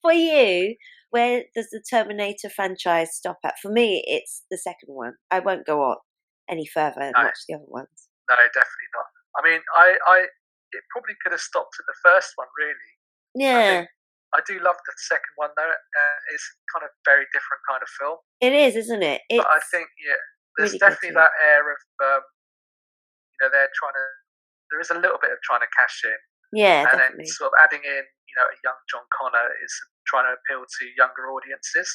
For you, where does the Terminator franchise stop at? For me, it's the second one. I won't go on any further and No, watch the other ones. no, definitely not. I mean, it probably could have stopped at the first one. Really, I Yeah, think I do love the second one though. It's kind of very different kind of film, it is, isn't it? but I It's think there's really good definitely too. that air of they're trying to. There is a little bit of trying to cash in, Yeah, and then definitely. sort of adding in a young John Connor is trying to appeal to younger audiences.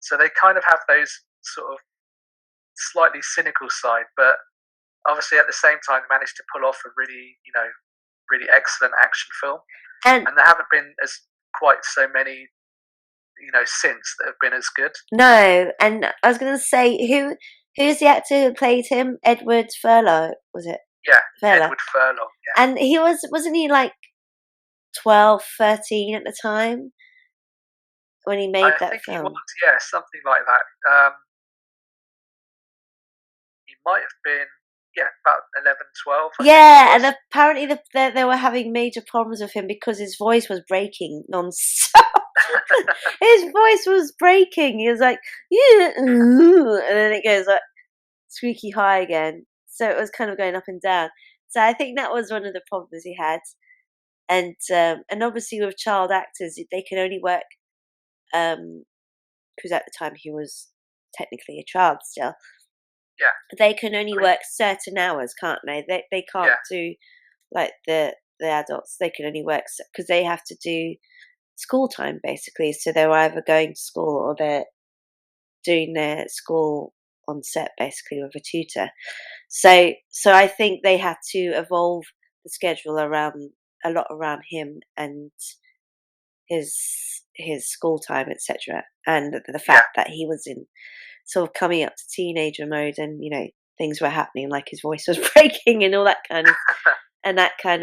So they kind of have those sort of slightly cynical side, but obviously at the same time managed to pull off a really really excellent action film. And And there haven't been as quite so many since that have been as good. no, and I was going to say who's the actor who played him? Edward Furlong, was it? Yeah, Furlong. Edward Furlong. Yeah, And he wasn't he like 12, 13 at the time when he made I that think he was. film? Yeah, something like that. He might have been about 11, 12. I think he Yeah, was. and apparently they were having major problems with him because his voice was breaking non-stop. His voice was breaking. He was like, yeah, and then it goes like squeaky high again. So it was kind of going up and down. So I think that was one of the problems he had. And obviously with child actors, they can only work because at the time he was technically a child still. Yeah, They can only I mean, work certain hours, can't they? They can't yeah, do like the adults. They can only work because they have to do school time basically. So they're either going to school or they're doing their school on set basically with a tutor. So I think they had to evolve the schedule around a lot around him and his his school time, etc. And the yeah, fact that he was in sort of coming up to teenager mode, and things were happening, like his voice was breaking and all that kind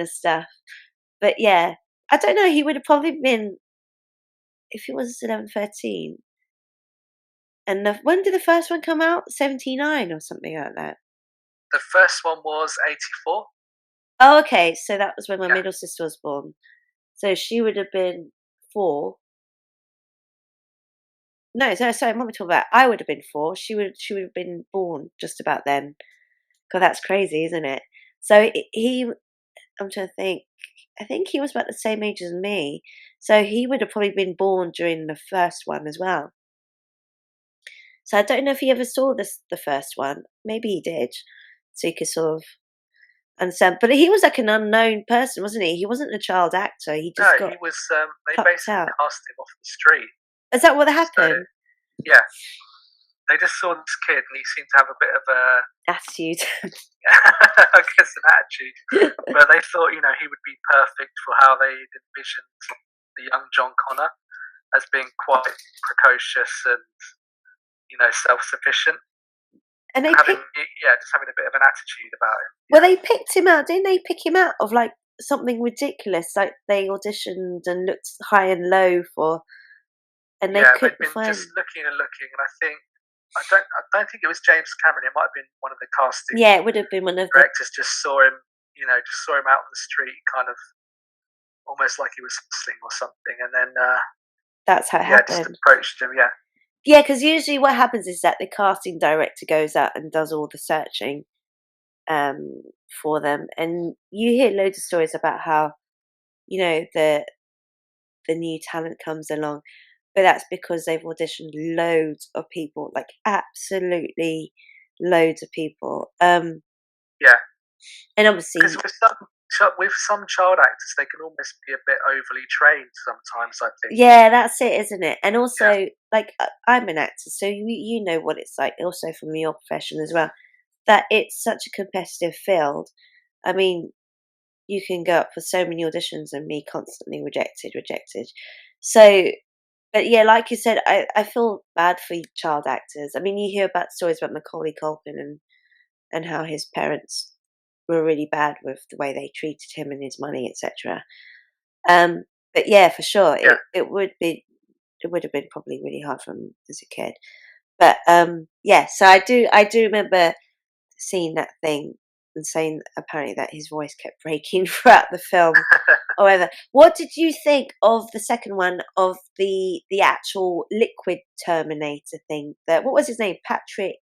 of stuff. But yeah, I don't know. He would have probably been if he was 11, 13. And when did the first one come out? 79 or something like that. the first one was 84. Oh, okay. So that was when my Yeah, middle sister was born. So she would have been 4. No, sorry, what am I talking about? I would have been 4. She would have been born just about then. God, that's crazy, isn't it? So I'm trying to think. I think he was about the same age as me. So he would have probably been born during the first one as well. So I don't know if he ever saw the first one. Maybe he did. So he could sort of understand. But he was like an unknown person, wasn't he? He wasn't a child actor. He no, just he got was. They plucked basically out. cast him off the street. Is that what So happened? yeah, they just saw this kid and he seemed to have a bit of a, Attitude. I guess, an attitude. But they thought he would be perfect for how they envisioned the young John Connor as being quite precocious and self-sufficient, And and they having picked. just having a bit of an attitude about him. Well, Yeah, they picked him out, didn't they? Pick him out of like something ridiculous. Like they auditioned and looked high and low for, and they yeah. They'd couldn't been just find. looking and looking, and I don't think it was James Cameron. It might have been one of the casting Yeah, it would have been one of the. directors. Just saw him, just saw him out on the street, kind of almost like he was hustling or something, and then That's how it just happened. approached him. Yeah, Yeah, because usually what happens is that the casting director goes out and does all the searching um, for them, and you hear loads of stories about how the new talent comes along, but that's because they've auditioned loads of people, like absolutely loads of people. yeah. And obviously, Because with some child actors, they can almost be a bit overly trained sometimes. I think. yeah, that's it, isn't it? And Yeah, also, like I'm an actor, so you know what it's like. Also from your profession as well, that it's such a competitive field. I mean, you can go up for so many auditions and me constantly rejected, rejected. So, but yeah, like you said, I feel bad for child actors. I mean, you hear about stories about Macaulay Culkin and how his parents were really bad with the way they treated him and his money, etc. Um, but yeah, for sure, yeah, it would have been probably really hard for him as a kid. But yeah, so I do remember seeing that thing and saying apparently that his voice kept breaking throughout the film. or whatever. What did you think of the second one, of the actual liquid Terminator thing? What was his name? Patrick.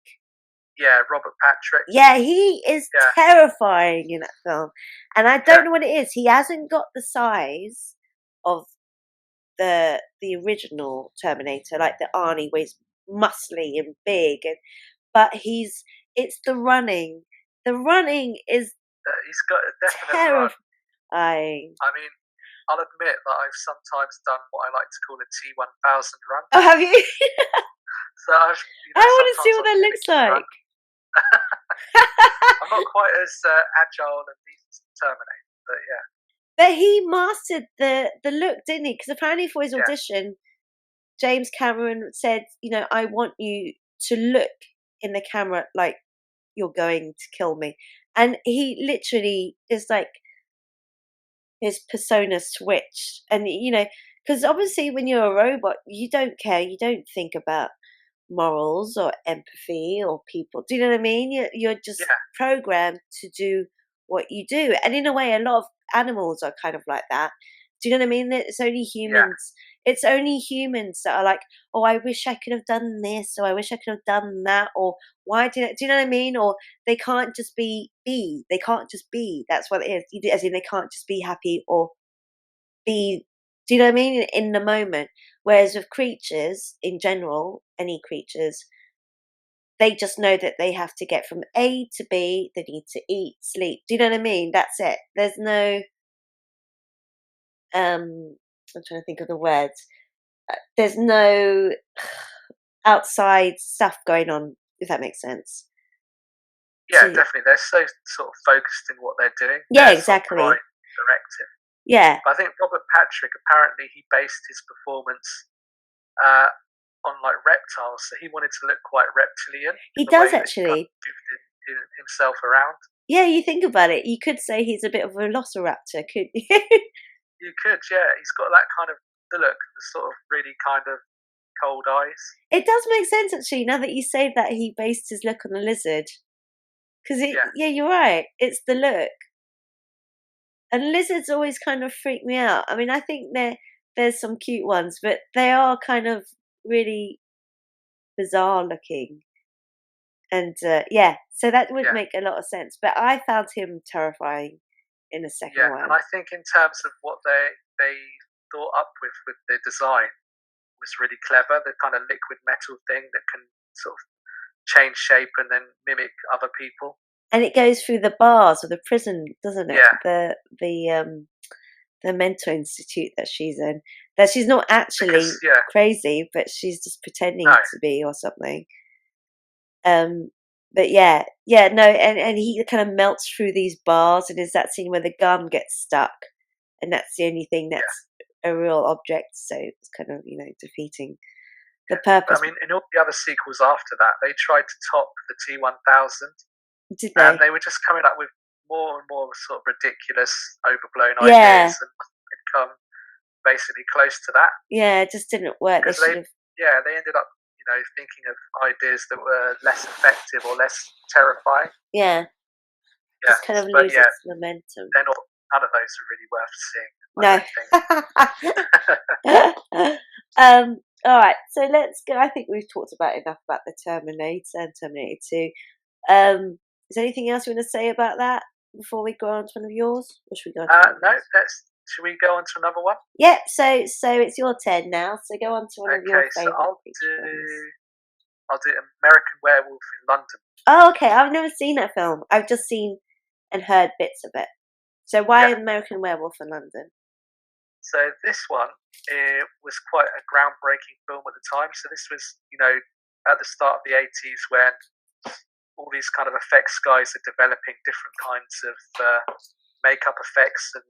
Yeah, Robert Patrick. Yeah, he is Yeah, terrifying in that film, and I yeah, don't know what it is. He hasn't got the size of the original Terminator, like the Arnie, where he's muscly and big, but it's the running. The running is he's got a definite run. terrifying. I mean, I'll admit that I've sometimes done what I like to call a T1000 run. Oh, have you? So I've, I want to see sometimes what I'll that looks finicky run. like. I'm not quite as agile and decent as Terminator, but yeah, But he mastered the look, didn't he? Because apparently for his yeah, audition, James Cameron said, I want you to look in the camera like you're going to kill me. And he literally is like, his persona switched. And, because obviously when you're a robot, you don't care. You don't think about morals or empathy or people. Do you know what I mean? You're just yeah, programmed to do what you do. And in a way, a lot of animals are kind of like that. Do you know what I mean? It's only yeah, humans. It's only humans that are like, oh, I wish I could have done this, or I wish I could have done that, or why did it? Do you know what I mean? Or they can't just be. They can't just be. That's what it is. As in, they can't just be happy or be. Do you know what I mean? In the moment. Whereas with creatures in general, any creatures, they just know that they have to get from A to B. They need to eat, sleep. Do you know what I mean? That's it. There's no. I'm trying to think of the words. There's no outside stuff going on, if that makes sense. yeah, To definitely. They're so sort of focused in what they're doing. Yeah, They're sort of exactly. quite directive. Yeah, But I think Robert Patrick, apparently he based his performance uh, on like reptiles, so he wanted to look quite reptilian in he the way does that he kind of actually. moved himself around. Yeah, you think about it, you could say he's a bit of a velociraptor, couldn't you? You could, yeah. He's got that kind of the look, the sort of really kind of cold eyes. It does make sense actually. Now that you say that, he based his look on a lizard. Because Yeah, yeah, you're right. It's the look, and lizards always kind of freak me out. I mean, I think there's some cute ones, but they are kind of really bizarre looking. And yeah, so that would yeah, make a lot of sense. But I found him terrifying in the second yeah. And one. I think in terms of what they thought up with the design was really clever. The kind of liquid metal thing that can sort of change shape and then mimic other people. And it goes through the bars of the prison, doesn't it? Yeah, The mental institute that she's in. That she's not because actually yeah, crazy, but she's just pretending no, to be or something. Um, but yeah, no, and he kind of melts through these bars, and there's that scene where the gun gets stuck, and that's the only thing yeah, that's a real object. So it's kind of defeating the yeah. But purpose. I mean, in all the other sequels after that, they tried to top the T1000, Did and they? they were just coming up with more and more sort of ridiculous, overblown Yeah, ideas, and they'd come basically close to that yeah, it just didn't work. They because should have. they ended up thinking of ideas that were less effective or less terrifying. Yeah, Yeah, just kind of but lose yeah, its momentum. they're not. None of those are really worth seeing. I No. don't think. All right, so let's go. I think we've talked about enough about the Terminator and Terminator 2. Is there anything else you want to say about that before we go on to one of yours? Or should we go on to one of No, yours? should we go on to another one? Yeah, so it's your turn now. So go on to one of your Okay, so favourite creature films. I'll do American Werewolf in London. Oh, okay. I've never seen that film. I've just seen and heard bits of it. So why Yeah. American Werewolf in London? So this one was quite a groundbreaking film at the time. So this was, at the start of the 80s when all these kind of effects guys are developing different kinds of makeup effects and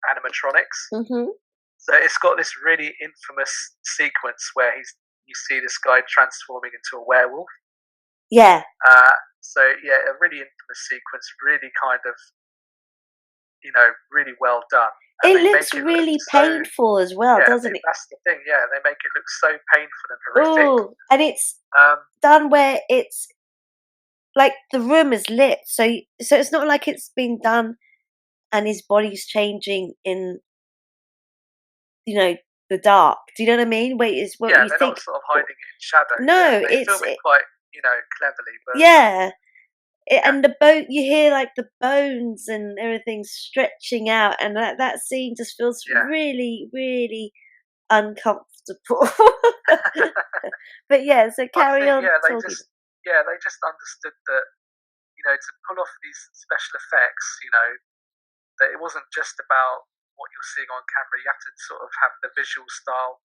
animatronics. Mm-hmm. So it's got this really infamous sequence where you see this guy transforming into a werewolf. Yeah. So yeah, a really infamous sequence, really kind of, really well done. And It they looks make it really look so, painful as well, yeah, doesn't it? that's the thing. Yeah, they make it look so painful and horrific. Oh, and it's Um, done where it's like the room is lit, so it's not like it's been done and his body's changing in the dark. Do you know what I mean? Wait, is what Yeah, you they're not think. sort of hiding it in shadow. Yeah, No, they film it quite, cleverly, but yeah. yeah, And the boat, you hear like the bones and everything stretching out, and that scene just feels yeah. really, really uncomfortable. But yeah, so I carry think on talking. they just understood that to pull off these special effects, that it wasn't just about what you're seeing on camera. You have to sort of have the visual style,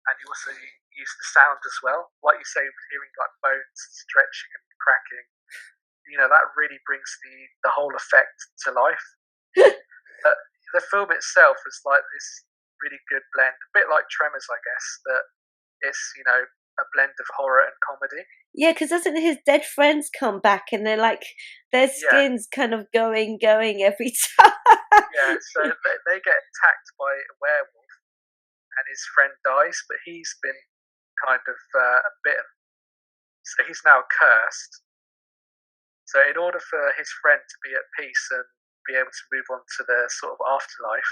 and you also use the sound as well. Like you say, hearing like bones stretching and cracking, that really brings the whole effect to life. But the film itself is like this really good blend, a bit like Tremors, I guess. That it's a blend of horror and comedy. Yeah, because doesn't his dead friends come back and they're like their Yeah, skin's kind of going every time. yeah. So they get attacked by a werewolf, and his friend dies, but he's been kind of bitten, so he's now cursed. So in order for his friend to be at peace and be able to move on to the sort of afterlife,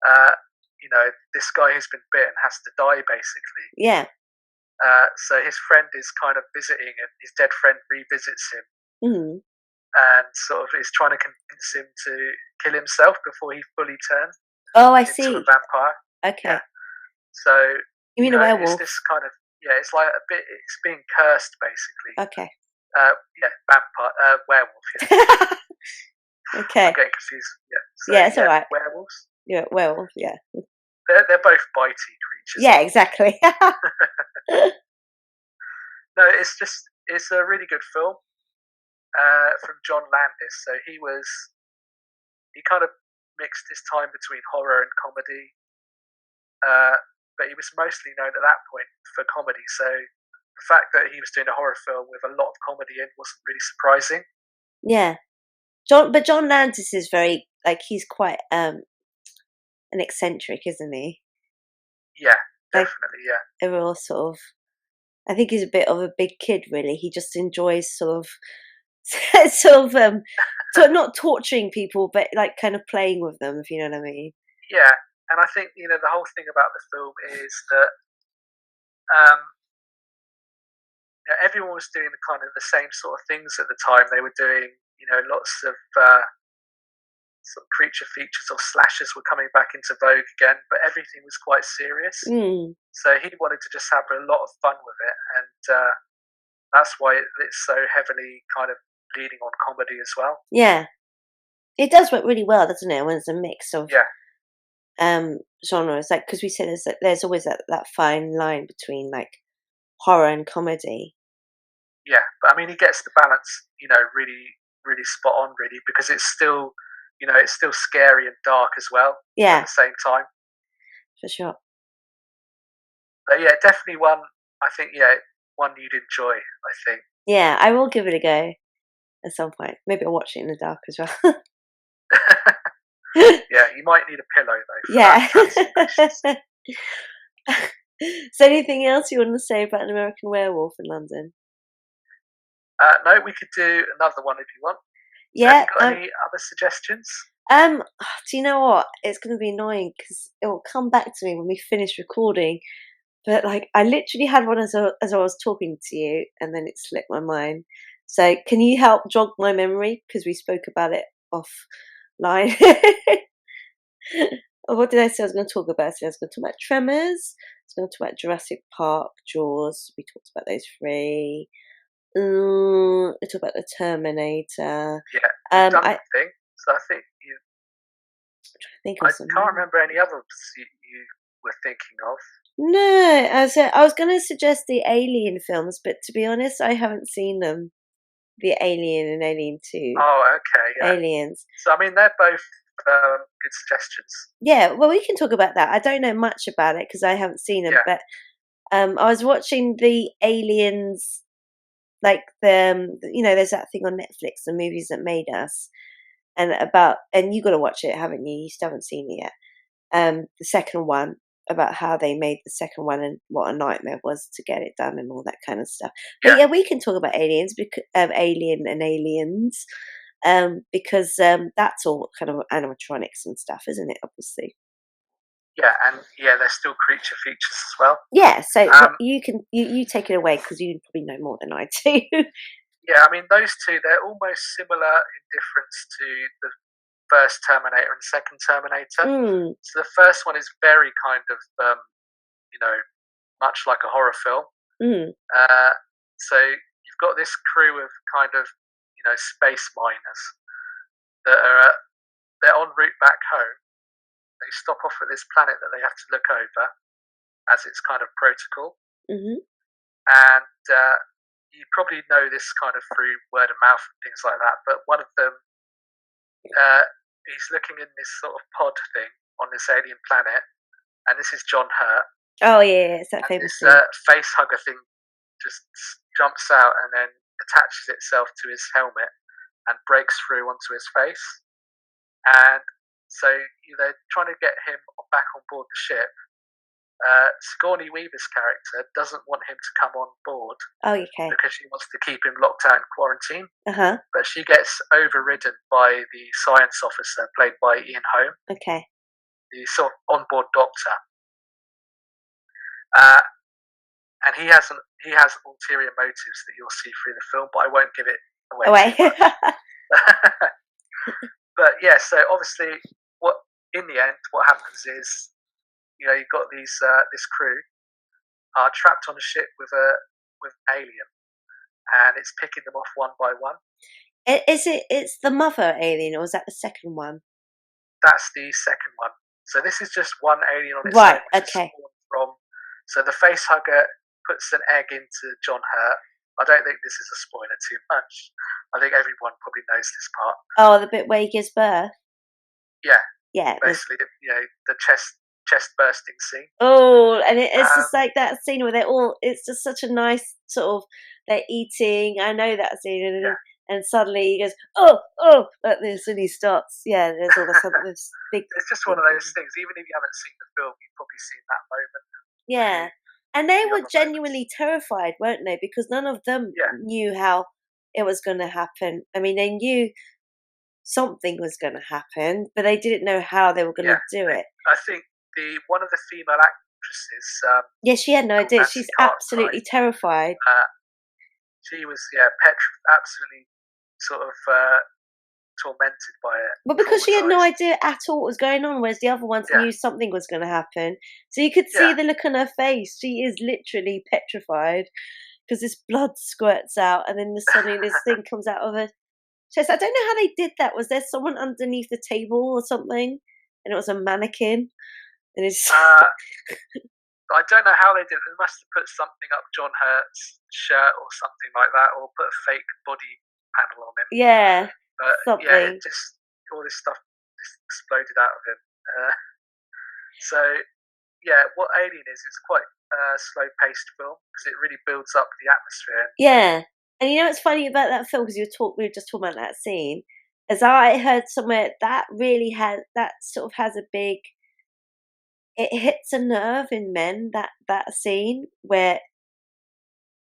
uh, this guy who's been bitten has to die basically. Yeah. So his friend is kind of visiting, and his dead friend revisits him Mm. and sort of is trying to convince him to kill himself before he fully turns Oh, I into a see. vampire. Okay. Yeah. So You mean a it's werewolf? this kind of it's like a bit. It's being cursed basically. Okay. Yeah, vampire, werewolf. Yeah, I'm Okay. getting confused. Yeah. So Yeah, it's all yeah, right. werewolves. Yeah, werewolf. Yeah. They're both bitey creatures, Yeah, aren't exactly. they? No, it's a really good film from John Landis. So he kind of mixed his time between horror and comedy, uh, but he was mostly known at that point for comedy. So the fact that he was doing a horror film with a lot of comedy in wasn't really surprising. Yeah. But John Landis is very like he's quite an eccentric, isn't he? Yeah, Like definitely. Yeah, a real sort of I think he's a bit of a big kid really. He just enjoys sort of sort of not torturing people but like kind of playing with them, if you know what I mean. yeah. And I think the whole thing about the film is that um, everyone was doing the kind of the same sort of things at the time. They were doing lots of sort of creature features or slashers were coming back into vogue again, but everything was quite serious. Mm. So he wanted to just have a lot of fun with it, and that's why it's so heavily kind of leading on comedy as well. Yeah. It does work really well, doesn't it, when it's a mix of Yeah, genres, like because we said there's always that fine line between like horror and comedy. yeah. But I mean, he gets the balance, really, really spot on, really, because it's still scary and dark as well at Yeah, the same time. for sure. But yeah, definitely one. I think one you'd enjoy. I think. Yeah, I will give it a go at some point. Maybe I'll watch it in the dark as well. Yeah, you might need a pillow though for that Yeah. transformation. So anything else you want to say about an American Werewolf in London? No, we could do another one if you want. Have Yeah. you got any other suggestions? Do you know what? It's going to be annoying because it will come back to me when we finish recording. But like, I literally had one as I was talking to you, and then it slipped my mind. So, can you help jog my memory because we spoke about it offline? Oh, what did I say I was going to talk about? So I was going to talk about Tremors. I was going to talk about Jurassic Park, Jaws. We talked about those three. I talked about the Terminator. Yeah, you've done I the thing. So I think you. think of I some can't more. remember any others you were thinking of. No, I was going to suggest the Alien films, but to be honest, I haven't seen them. The Alien and Alien Two, Oh, okay, yeah. Aliens. So I mean, they're both good suggestions. Yeah, well, we can talk about that. I don't know much about it because I haven't seen them, Yeah, but I was watching the Aliens, like there's that thing on Netflix, the movies that made us, and you got to watch it, haven't you? You still haven't seen it yet. The second one about how they made the second one and what a nightmare it was to get it done and all that kind of stuff. But yeah, yeah, we can talk about aliens because Alien and Aliens because that's all kind of animatronics and stuff, isn't it? Obviously. yeah, and yeah, they're still creature features as well. Yeah, so Um, you can you take it away because you probably know more than I do. yeah, I mean those two, they're almost similar in difference to the first Terminator and second Terminator. Mm, So the first one is very kind of you know, much like a horror film. mm, Uh, so you've got this crew of kind of space miners that are they're en route back home. They stop off at this planet that they have to look over as it's kind of protocol, mhm. and you probably know this kind of through word of mouth and things like that. But one of them, he's looking in this sort of pod thing on this alien planet, and this is John Hurt, Oh, yeah, it's that and famous this scene. face hugger thing just jumps out and then attaches itself to his helmet and breaks through onto his face. And so they're trying to get him back on board the ship. Sigourney Weaver's character doesn't want him to come on board Oh, okay. because she wants to keep him locked out in quarantine. Uh-huh, But she gets overridden by the science officer played by Ian Holm, okay. the sort of onboard doctor. Uh, and he has ulterior motives that you'll see through the film, but I won't give it away Oh, too wait. much. But yeah, so obviously, what in the end, what happens is, you've got this crew are trapped on a ship with an alien, and it's picking them off one by one. It's the mother alien, or is that the second one? That's the second one. So this is just one alien on its Right, own, which is okay. spawned from. So the face hugger puts an egg into John Hurt. I don't think this is a spoiler too much. I think everyone probably knows this part. Oh, the bit where he gives birth? Yeah, Yeah, basically, the chest bursting scene. oh, and it's just Um, like that scene where it's just such a nice sort of, they're eating, I know that scene, yeah, and suddenly he goes, "Oh, oh," like this, and he starts, yeah, there's all this big it's just one thing of those going. things. Even if you haven't seen the film, you've probably seen that moment, a Yeah, few, and they few were other moments. genuinely terrified, weren't they? Because none of them Yeah, knew how it was gonna happen. I mean, they knew something was gonna happen, but they didn't know how they were gonna yeah. do it. I think the one of the female actresses, Yeah, she had no called idea. Nancy She's Cartwright, absolutely terrified. uh, she was absolutely sort of tormented by it, But because she had no traumatized. idea at all what was going on, whereas the other ones Yeah, knew something was going to happen. So you could see yeah, the look on her face. She is literally petrified because this blood squirts out and then suddenly this thing comes out of her chest. I don't know how they did that. Was there someone underneath the table or something? And it was a mannequin? And it's. uh, I don't know how they did it. They must have put something up John Hurt's shirt or something like that, or put a fake body panel on him. Yeah, But yeah, it something. just all this stuff just exploded out of him. So yeah, what Alien is, it's quite a slow-paced film because it really builds up the atmosphere. Yeah. And you know what's funny about that film? Because we were just talking about that scene. As I heard somewhere, that really has, that sort of has a big, it hits a nerve in men, that scene where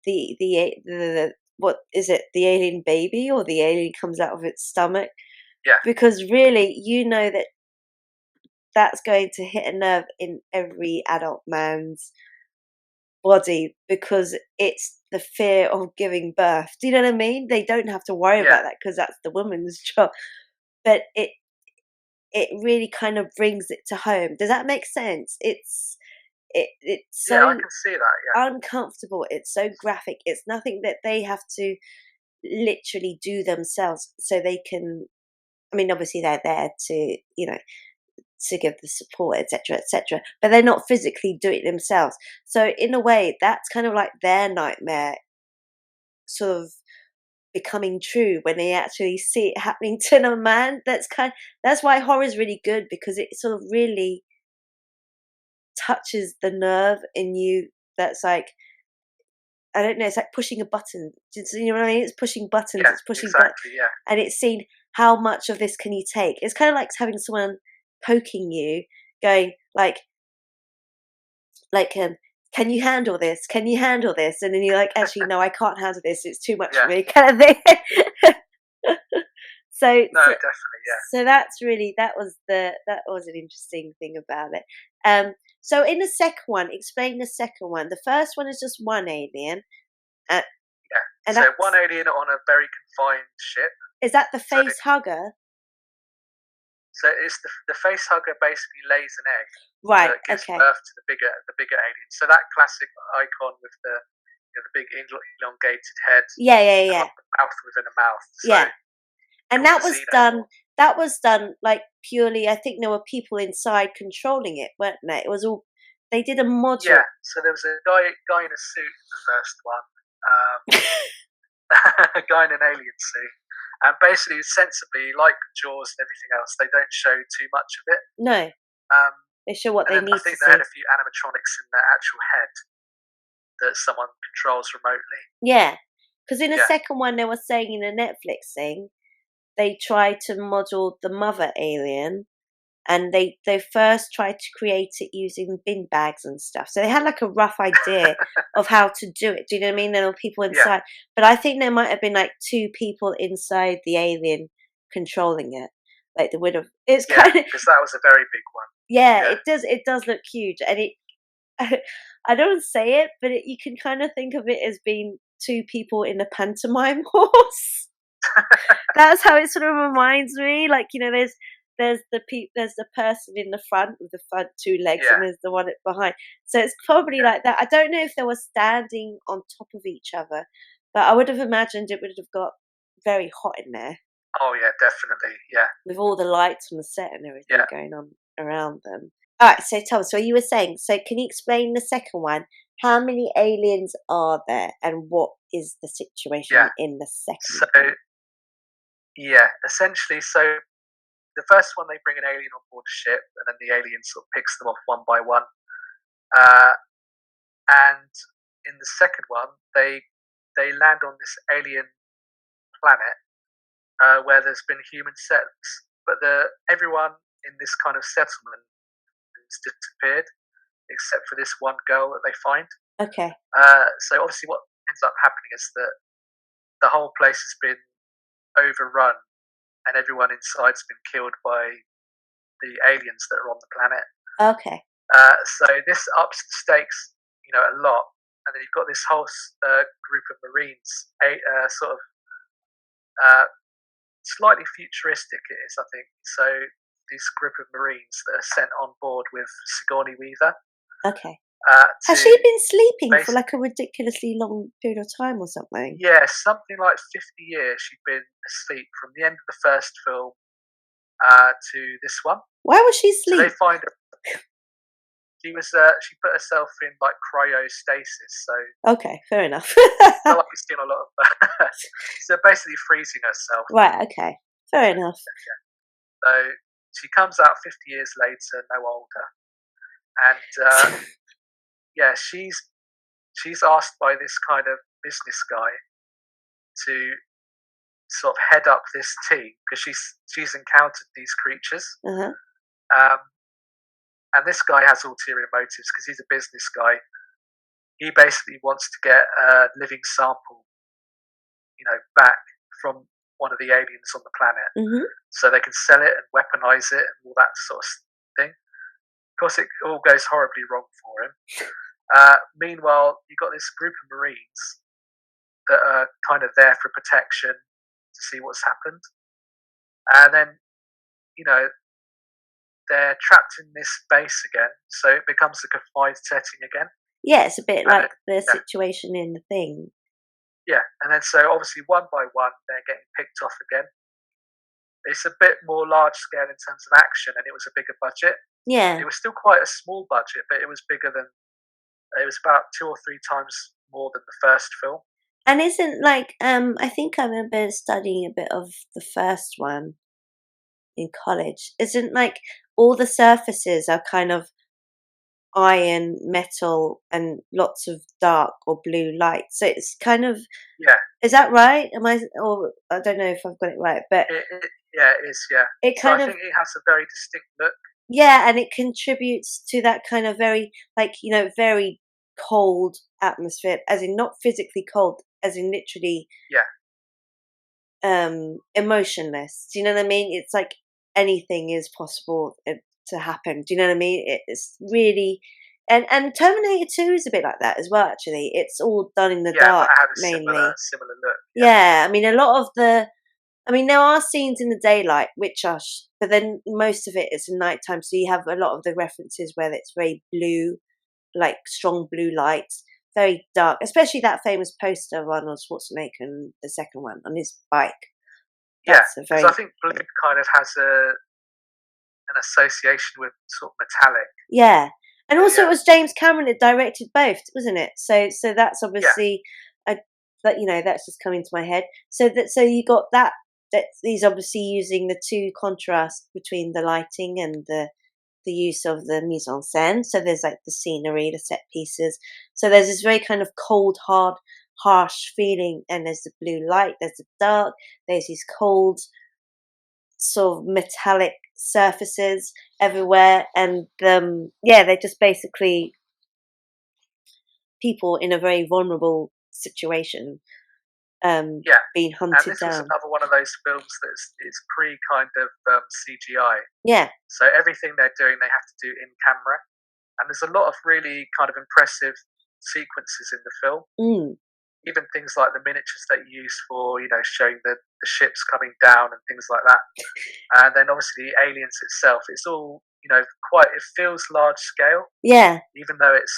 the what is it, the alien baby or the alien comes out of its stomach, Yeah, because really you know that that's going to hit a nerve in every adult man's body because it's the fear of giving birth. Do you know what I mean? They don't have to worry yeah, about that because that's the woman's job, but it really kind of brings it to home. Does that make sense? It's yeah. I so can see that. Yeah, uncomfortable. It's so graphic. It's nothing that they have to literally do themselves so they can. I mean, obviously they're there to, to give the support, etc., etc., but they're not physically doing it themselves. So in a way, that's kind of like their nightmare sort of becoming true when they actually see it happening to a man. That's why horror is really good, because it sort of really touches the nerve in you. That's like, I don't know, it's like pushing a button. You know what I mean? It's pushing buttons, yeah, it's pushing buttons, exactly. Yeah, and it's seeing how much of this can you take. It's kind of like having someone poking you, going like, can you handle this? Can you handle this? And then you're like, actually, no, I can't handle this. It's too much for yeah. me, kind of thing. so, No, so, definitely. Yeah, so that's really, that was an interesting thing about it. So in the second one, explain the second one. The first one is just one alien, uh, Yeah. and So that's one alien on a very confined ship. is that the So face hugger? so it's the face hugger basically lays an egg Right. that gives Okay. birth to the bigger alien. So that classic icon with the big elongated head Yeah. Yeah. and Yeah. like a mouth within a mouth. So Yeah. And called that the was done. xenomorph. That was done like purely. I think there were people inside controlling it, weren't there? It was all. They did a module. Yeah. So there was a guy in a suit in the first one, a guy in an alien suit, and basically, sensibly, like Jaws and everything else, they don't show too much of it. No, Um, they show what and they then I need to think they had see. a few animatronics in their actual head that someone controls remotely. Yeah, because in the Yeah, second one, they were saying in the Netflix thing, they tried to model the mother alien, and they first tried to create it using bin bags and stuff. So they had like a rough idea of how to do it. Do you know what I mean? There were people yeah, inside, but I think there might have been like two people inside the alien controlling it. Like they would have. It's yeah, kind of because that was a very big one. yeah. Yeah, It does look huge, and it. I don't say it, but you can kind of think of it as being two people in a pantomime horse. That's how it sort of reminds me. Like there's the person in the front with the front two legs, yeah. and there's the one behind. So it's probably Yeah. like that. I don't know if they were standing on top of each other, but I would have imagined it would have got very hot in there Oh yeah, definitely. Yeah, with all the lights on the set and everything yeah, going on around them. All right, so Tom, so you were saying, so can you explain the second one? How many aliens are there, and what is the situation yeah. in the second So one? yeah, essentially, so the first one they bring an alien on board a ship, and then the alien sort of picks them off one by one. Uh, and in the second one, they land on this alien planet where there's been human settlers, but everyone in this kind of settlement has disappeared except for this one girl that they find. Okay, So obviously, what ends up happening is that the whole place has been overrun, and everyone inside's been killed by the aliens that are on the planet. okay, So this ups the stakes, a lot. And then you've got this whole group of Marines, sort of uh, slightly futuristic. It is, I think. So this group of Marines that are sent on board with Sigourney Weaver okay. Has to she been sleeping for like a basically, ridiculously long period of time or something? yeah, something like 50 years she'd been asleep from the end of the first film to this one. Why was she So they asleep? find her. She put herself in like cryostasis, so Okay, fair enough. it's not like you've seen a lot of. So basically freezing herself. Right, okay, fair enough. So she comes out 50 years later, no older, and yeah, she's asked by this kind of business guy to sort of head up this team because she's encountered these creatures. Uh-huh. Um, and this guy has ulterior motives because he's a business guy. He basically wants to get a living sample, back from one of the aliens on the planet, Mhm. so they can sell it and weaponize it and all that sort of thing. Of course, it all goes horribly wrong for him. Meanwhile, you've got this group of Marines that are kind of there for protection to see what's happened, and then you know they're trapped in this base again, so it becomes a confined setting again. Yeah, it's a bit And like then, the yeah, situation in the thing. yeah, and then so obviously one by one they're getting picked off again. It's a bit more large scale in terms of action, and it was a bigger budget. Yeah. It was still quite a small budget, but it was bigger than it was about 2 or 3 times more than the first film. And isn't like I think I remember studying a bit of the first one in college. Isn't like all the surfaces are kind of iron, metal, and lots of dark or blue light. So it's kind of Yeah, is that right? Am I or I don't know if I've got it right, but yeah, it is. Yeah, it so I kind of think it has a very distinct look. yeah, and it contributes to that kind of very like very cold atmosphere, as in not physically cold, as in literally Yeah, emotionless. Do you know what I mean? It's like anything is possible to happen. Do you know what I mean? It's really, and Terminator 2 is a bit like that as well. Actually, it's all done in the Yeah, dark that had a mainly. similar look. Yeah, Yeah, I mean, a lot of the, I mean, there are scenes in the daylight, which are, but then most of it is in nighttime. So you have a lot of the references where it's very blue, like strong blue lights, very dark. Especially that famous poster of Arnold Schwarzenegger and the second one on his bike. yeah, That's a because I very, think blue kind of has an association with sort of metallic. yeah. And also, it Yeah, was James Cameron that directed both, wasn't it? So that's yeah, obviously, a, that that's just coming to my head. So you got that. That he's obviously using the two contrast between the lighting and the use of the mise en scène. So there's like the scenery, the set pieces. So there's this very kind of cold, hard, harsh feeling, and there's the blue light, there's the dark, there's these cold, sort of metallic surfaces everywhere, and yeah, they're just basically people in a very vulnerable situation, yeah. being And hunted this was down. another one of those films that's it's pre kind of CGI. Yeah. So everything they're doing, they have to do in camera. And there's a lot of really kind of impressive sequences in the film. Mm. Even things like the miniatures they use for, showing the ships coming down and things like that. And then obviously the aliens itself, it's all, quite, it feels large scale, Yeah. even though it's,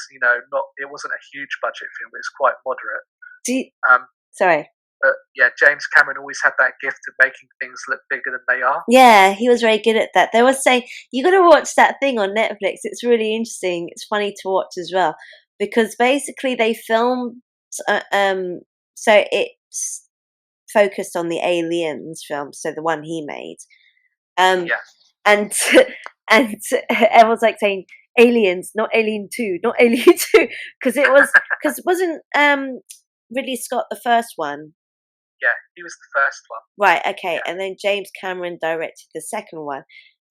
not, it wasn't a huge budget film, it was quite moderate. Do you, Um, sorry. but yeah, James Cameron always had that gift of making things look bigger than they are. Yeah, he was very good at that. They were saying you got to watch that thing on Netflix. It's really interesting. It's funny to watch as well because basically they filmed. So it's focused on the Aliens film, so the one he made. Yeah. And and everyone's like saying Aliens, not Alien 2, not Alien 2, because wasn't Ridley Scott the first one? Yeah, he was the first one. Right, okay. Yeah. And then James Cameron directed the second one.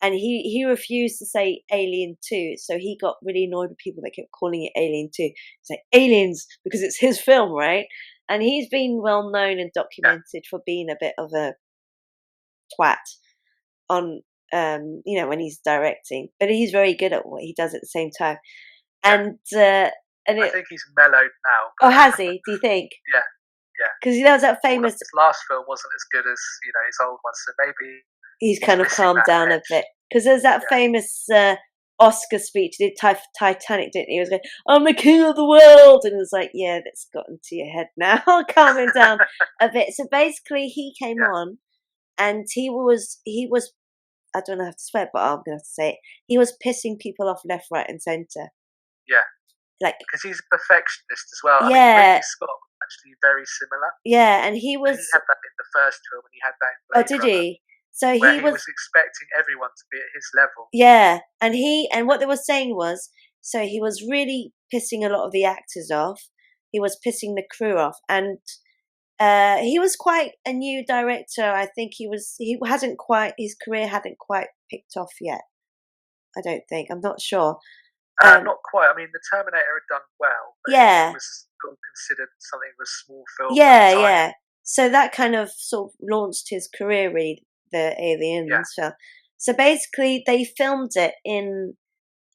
And he refused to say Alien 2, so he got really annoyed with people that kept calling it Alien 2. It's like Aliens because it's his film, right? And he's been well known and Yeah. documented for being a bit of a twat on when he's directing. But he's very good at what he does at the same time. Yeah. And I think he's mellowed now. oh, has he? Do you think? Yeah. Yeah. Because he does that Well, famous. his last film wasn't as good as his old one, so maybe He's he's kind of missing calmed that down a edge. bit because there's that Yeah. famous Oscar speech. He did Titanic, didn't he? He was going, "I'm the king of the world," and it was like, "Yeah, that's gotten to your head now. Calming down a bit." So basically, he came Yeah. on, and he was. I don't know how to swear, but I'm going to say it. He was pissing people off left, right, and centre. Yeah. Like, because he's a perfectionist as well. I mean, yeah, Ridley Scott was actually very similar. yeah, and he And was. he had that in the first film, and he had that in Oh, Blade did Runner, he? So where he he was. was expecting everyone to be at his level. Yeah, and what they were saying was, so he was really pissing a lot of the actors off. He was pissing the crew off, and he was quite a new director. I think he hasn't quite, his career hadn't quite picked off yet. I don't think. I'm not sure. Not quite. I mean, the Terminator had done well, but Yeah, it was still considered something of a small film at yeah, the time. yeah. So that kind of sort of launched his career, really, the Yeah. Aliens film. So basically, they filmed it in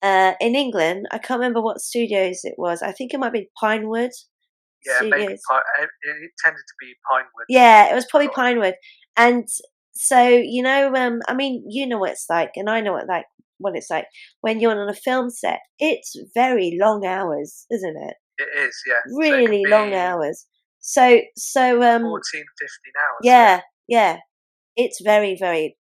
England. I can't remember what studios it was. I think it might be Pinewood Yeah, maybe Studios. it tended to be Pinewood. Yeah, it was A probably lot of it. Pinewood. And so, I mean, you know what it's like, and I know what it's like when you're on a film set. It's very long hours, isn't it? It is, yeah. So it can Really long be hours. So 14, 15 hours, yeah. yeah, yeah. It's very, very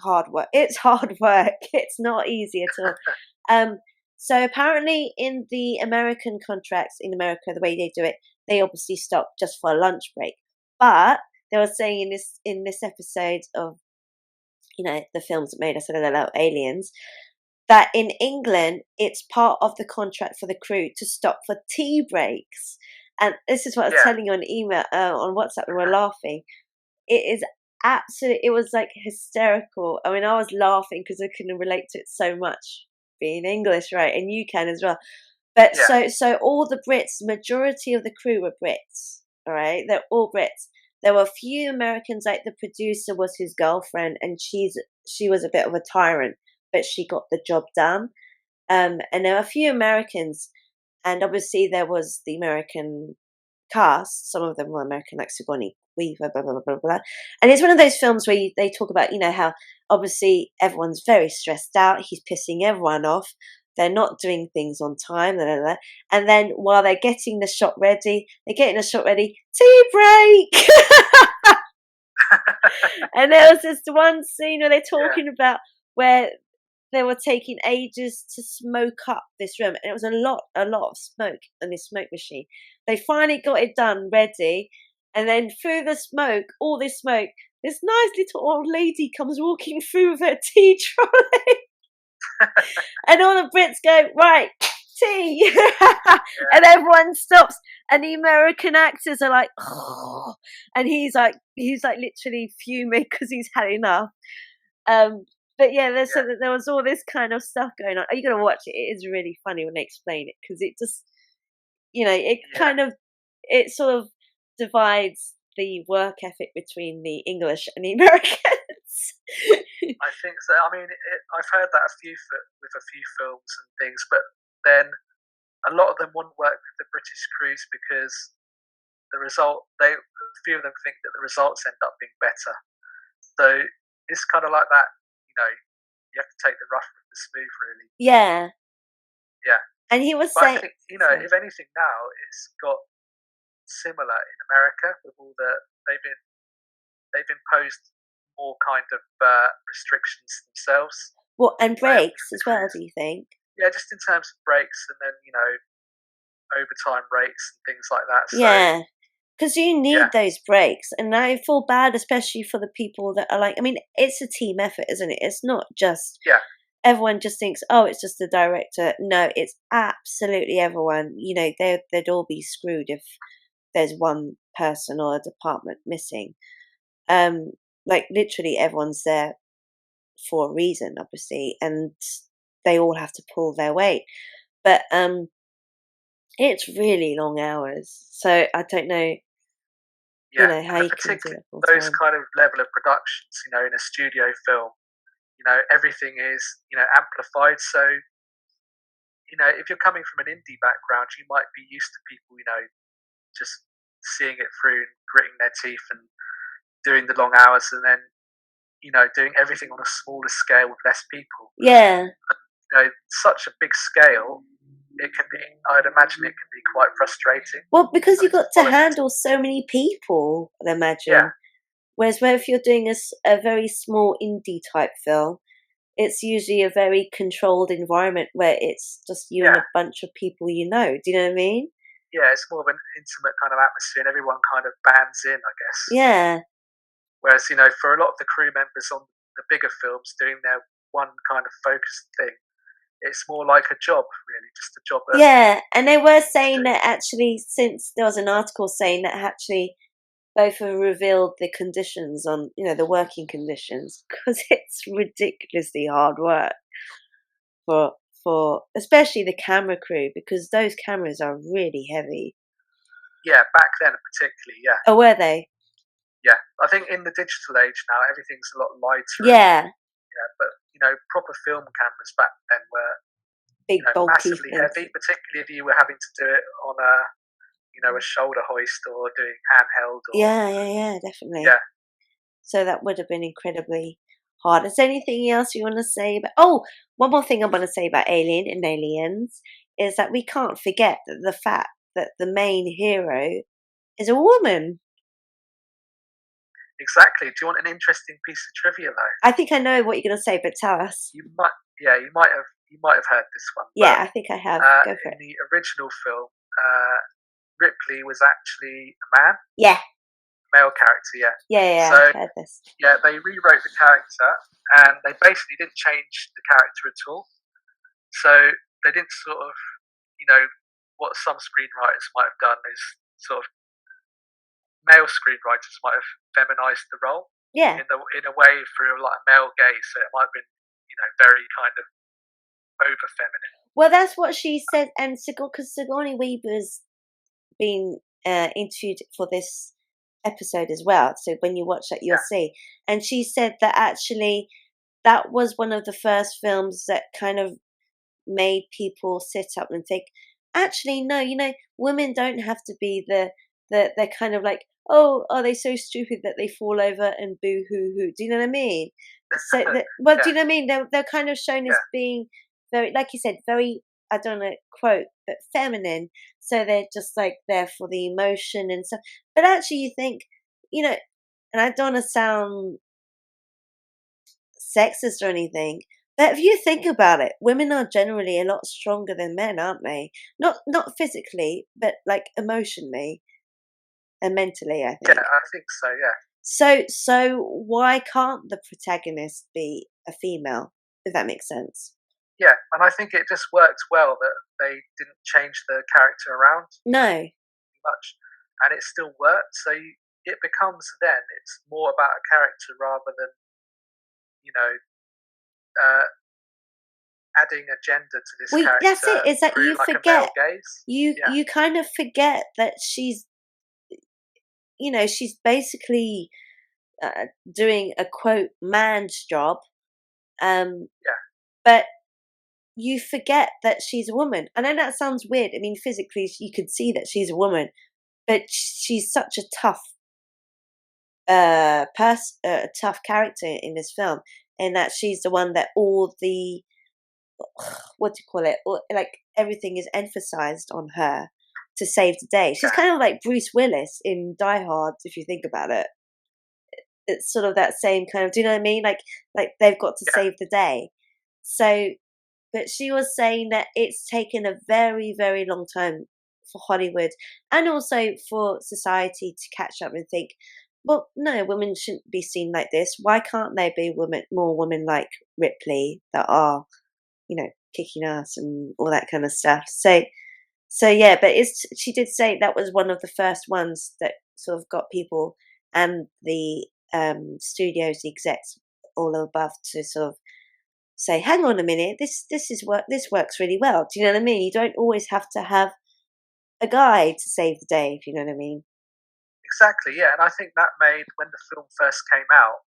hard work. It's hard work. It's not easy at all. So apparently in the American contracts in America, the way they do it, they obviously stop just for a lunch break. But they were saying in this episode of the films that made us a aliens, that in England it's part of the contract for the crew to stop for tea breaks. And this is what I was Yeah. telling you on email on WhatsApp. We were laughing. It is absolutely. It was like hysterical. I mean, I was laughing because I couldn't relate to it so much being English, right? And you can as well. But Yeah. so all the Brits, majority of the crew were Brits. All right, they're all Brits. There were a few Americans, like the producer was his girlfriend, and she was a bit of a tyrant. but she got the job done. And there were a few Americans, and obviously there was the American cast. Some of them were American, like Sigourney Weaver, blah blah blah blah blah. And it's one of those films where they talk about, how obviously everyone's very stressed out. He's pissing everyone off. They're not doing things on time, blah, blah, blah. And then while they're getting the shot ready, tea break. And there was this one scene where they're yeah, talking about where they were taking ages to smoke up this room, and it was a lot of smoke in this smoke machine. They finally got it done, ready, and then through the smoke, all this smoke, this nice little old lady comes walking through with her tea trolley, and all the Brits go, right, tea, yeah, and everyone stops, and the American actors are like, oh, and he's like literally fuming because he's had enough. But yeah, yeah, there was all this kind of stuff going on. Are you gonna watch it? It is really funny when they explain it, because it just, it yeah. it sort of divides the work ethic between the English and the Americans. I think so. I mean, I've heard that with a few films and things, but then a lot of them won't work with the British crews because a few of them think that the results end up being better. So it's kind of like that. You have to take the rough with the smooth, really. Yeah, Yeah, and he was but I saying, think sorry. if anything now, it's got similar in America with all they've imposed more kind of restrictions themselves Well, and breaks within the as well. crews. Do you think? Yeah, just in terms of breaks and then overtime rates and things like that. So Yeah, because you need yeah, those breaks, and I feel bad, especially for the people that are like. I mean, it's a team effort, isn't it? It's not just yeah, everyone just thinks, oh, it's just the director. No, it's absolutely everyone. They'd all be screwed if there's one person or a department missing. Um, like literally everyone's there for a reason, obviously, and they all have to pull their weight. But it's really long hours, so I don't know, yeah, how and you can do particularly it full those time. kind of level of productions, in a studio film, everything is amplified. So if you're coming from an indie background, you might be used to people, just seeing it through and gritting their teeth and doing the long hours, and then doing everything on a smaller scale with less people. Yeah. Such a big scale, it can be. I'd imagine it can be quite frustrating Well, because you having to got to follow things. handle so many people, I'd Yeah, imagine. Whereas where if you're doing a very small indie type film, it's usually a very controlled environment where it's just you and yeah, a bunch of people you know. Do you know what I mean? yeah. It's more of an intimate kind of atmosphere, and everyone kind of bands in, I guess. Yeah. Whereas for a lot of the crew members on the bigger films doing their one kind of focused thing, it's more like a job, really, just a job that Yeah. And they were they need to saying do. that actually, since there was an article saying that actually both have revealed the conditions on, the working conditions, because it's ridiculously hard work for especially the camera crew, because those cameras are really heavy. Yeah, back then particularly, yeah, Oh, were they? yeah. I think in the digital age now, everything's a lot lighter and Yeah, but proper film cameras back then were big bulky massively things. heavy, particularly if you were having to do it on a shoulder hoist or doing handheld or Yeah, yeah, yeah, definitely. yeah. So that would have been incredibly hard. Is there anything else you want to say about? Oh, one more thing I want to say about Alien and Aliens is that we can't forget that the fact that the main hero is a woman. Exactly. Do you want an interesting piece of trivia though? I think I know what you're going to say, but tell us. You might, yeah, you might have heard this one, Yeah, but I think I have. Go for in it. the original film, Ripley was actually a man, Yeah, male character. Yeah. yeah, yeah, yeah, So I've heard this. yeah, they rewrote the character, and they basically didn't change the character at all. So they didn't sort of, you know, what some screenwriters might have done is sort of male screenwriters might have feminized the role Yeah. in a way through like a male gaze. So it might have been, very kind of over feminine. Well, that's what she said, and because Sigourney Weaver's been interviewed for this episode as well. So when you watch that, you'll Yeah, see. And she said that actually that was one of the first films that kind of made people sit up and think, actually, no, women don't have to be they're kind of like, oh, are they so stupid that they fall over and boo hoo hoo? Do you know what I mean? So, well, do Yeah, you know what I mean? They're kind of shown as yeah, being very, like you said, very, I don't know, quote, but feminine. So they're just like there for the emotion and stuff. But actually, you think, you know, and I don't want to sound sexist or anything, but if you think about it, women are generally a lot stronger than men, aren't they? Not physically, but like emotionally and mentally, I yeah. think. I think so. Yeah, So why can't the protagonist be a female, if that makes sense? yeah. And I think it just worked well that they didn't change the character around No. much, and it still worked. So it becomes then it's more about a character rather than you know uh, adding a gender to this Well, that's it. character Is that through you like a male forget gaze. you Yeah, you kind of forget that she's basically doing a quote man's job, um, yeah, but you forget that she's a woman. I know that sounds weird. I mean, physically, you could see that she's a woman, but she's such a tough character in this film, in that she's the one that all the what do you call it? Like everything is emphasized on her to save the day. She's yeah, kind of like Bruce Willis in Die Hard, if you think about it. It's sort of that same kind of. Do you know what I mean? Like they've got to yeah, save the day. So, but she was saying that it's taken a very, very long time for Hollywood and also for society to catch up and think, well, no, women shouldn't be seen like this. Why can't there be more women like Ripley that are, kicking ass and all that kind of stuff? So yeah, but she did say that was one of the first ones that sort of got people and the studios, the execs all above to sort of say, hang on a minute, this works really well. Do you know what I mean? You don't always have to have a guy to save the day, if you know what I mean. exactly. Yeah, and I think that made when the film first came out,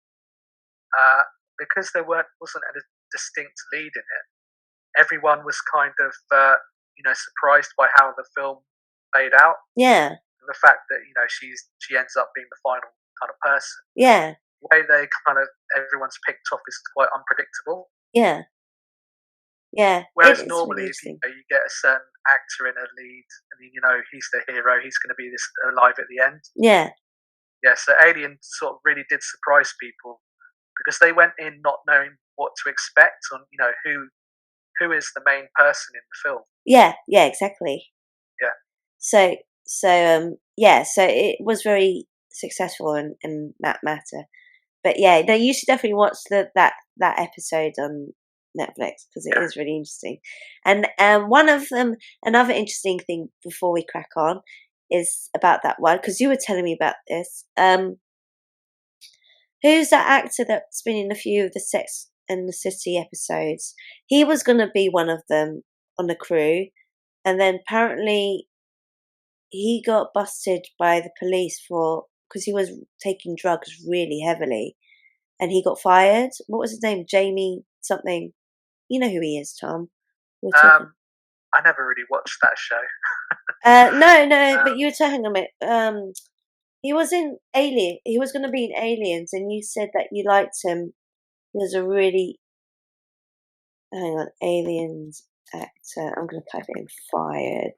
uh, because there wasn't a distinct lead in it. Everyone was kind of surprised by how the film played out, Yeah, and the fact that she ends up being the final kind of person. yeah, The way they kind of everyone's picked off is quite unpredictable. yeah, yeah. It Whereas is really normally, if interesting. you get a certain actor in a lead, and he's the hero, he's going to be this alive at the end. Yeah, Yeah, so Alien sort of really did surprise people because they went in not knowing what to expect on who is the main person in the film. yeah, yeah, exactly. Yeah, So, yeah, so it was very successful in that matter. But yeah, no, you should definitely watch that episode on Netflix because it yeah. is really interesting. And one of them, another interesting thing before we crack on, is about that one because you were telling me about this. Who's that actor that's been in a few of the Sex and the City episodes? He was going to be one of them on the crew, and then apparently he got busted by the police for because he was taking drugs really heavily, and he got fired. What was his name? Jamie something. You know who he is, Tom. We're talking. Um, I never really watched that show. No, no, but Um, you were telling him it. He was in Alien. He was going to be in Aliens, and you said that you liked him. He was a really hang on Aliens actor. I'm going to type it in. Fired.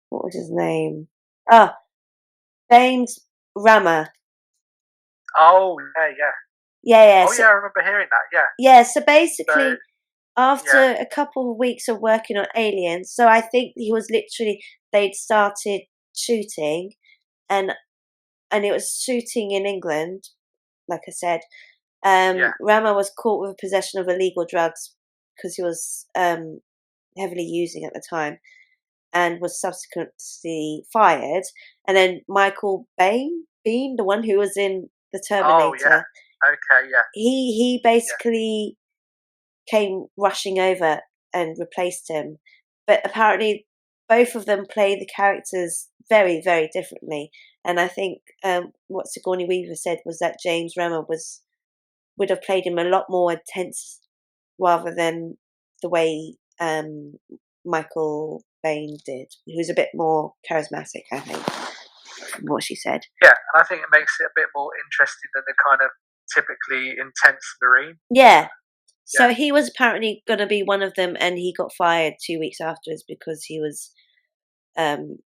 What was his name? Ah, James Rammer. oh yeah, yeah. Yeah, yeah. Oh So, yeah, I remember hearing that. Yeah. yeah. So So basically, after yeah, a couple of weeks of working on Aliens, so I think he was literally they'd started shooting, and it was shooting in England, like I said. yeah. Rama was caught with possession of illegal drugs because he was heavily using at the time, and was subsequently fired. And then Michael Bean, the one who was in the Oh yeah. Terminator, Okay. Yeah. he Yeah. basically came rushing over and replaced him. But apparently, both of them play the characters very, very differently. And I think what Sigourney Weaver said was that James Remmer was would have played him a lot more intense rather than the way Michael Bain did. He was a bit more charismatic, I think, from what she said. Yeah, and I think it makes it a bit more interesting than the kind of typically intense Marine. Yeah. So Yeah. he was apparently going to be one of them, and he got fired 2 weeks afterwards because um,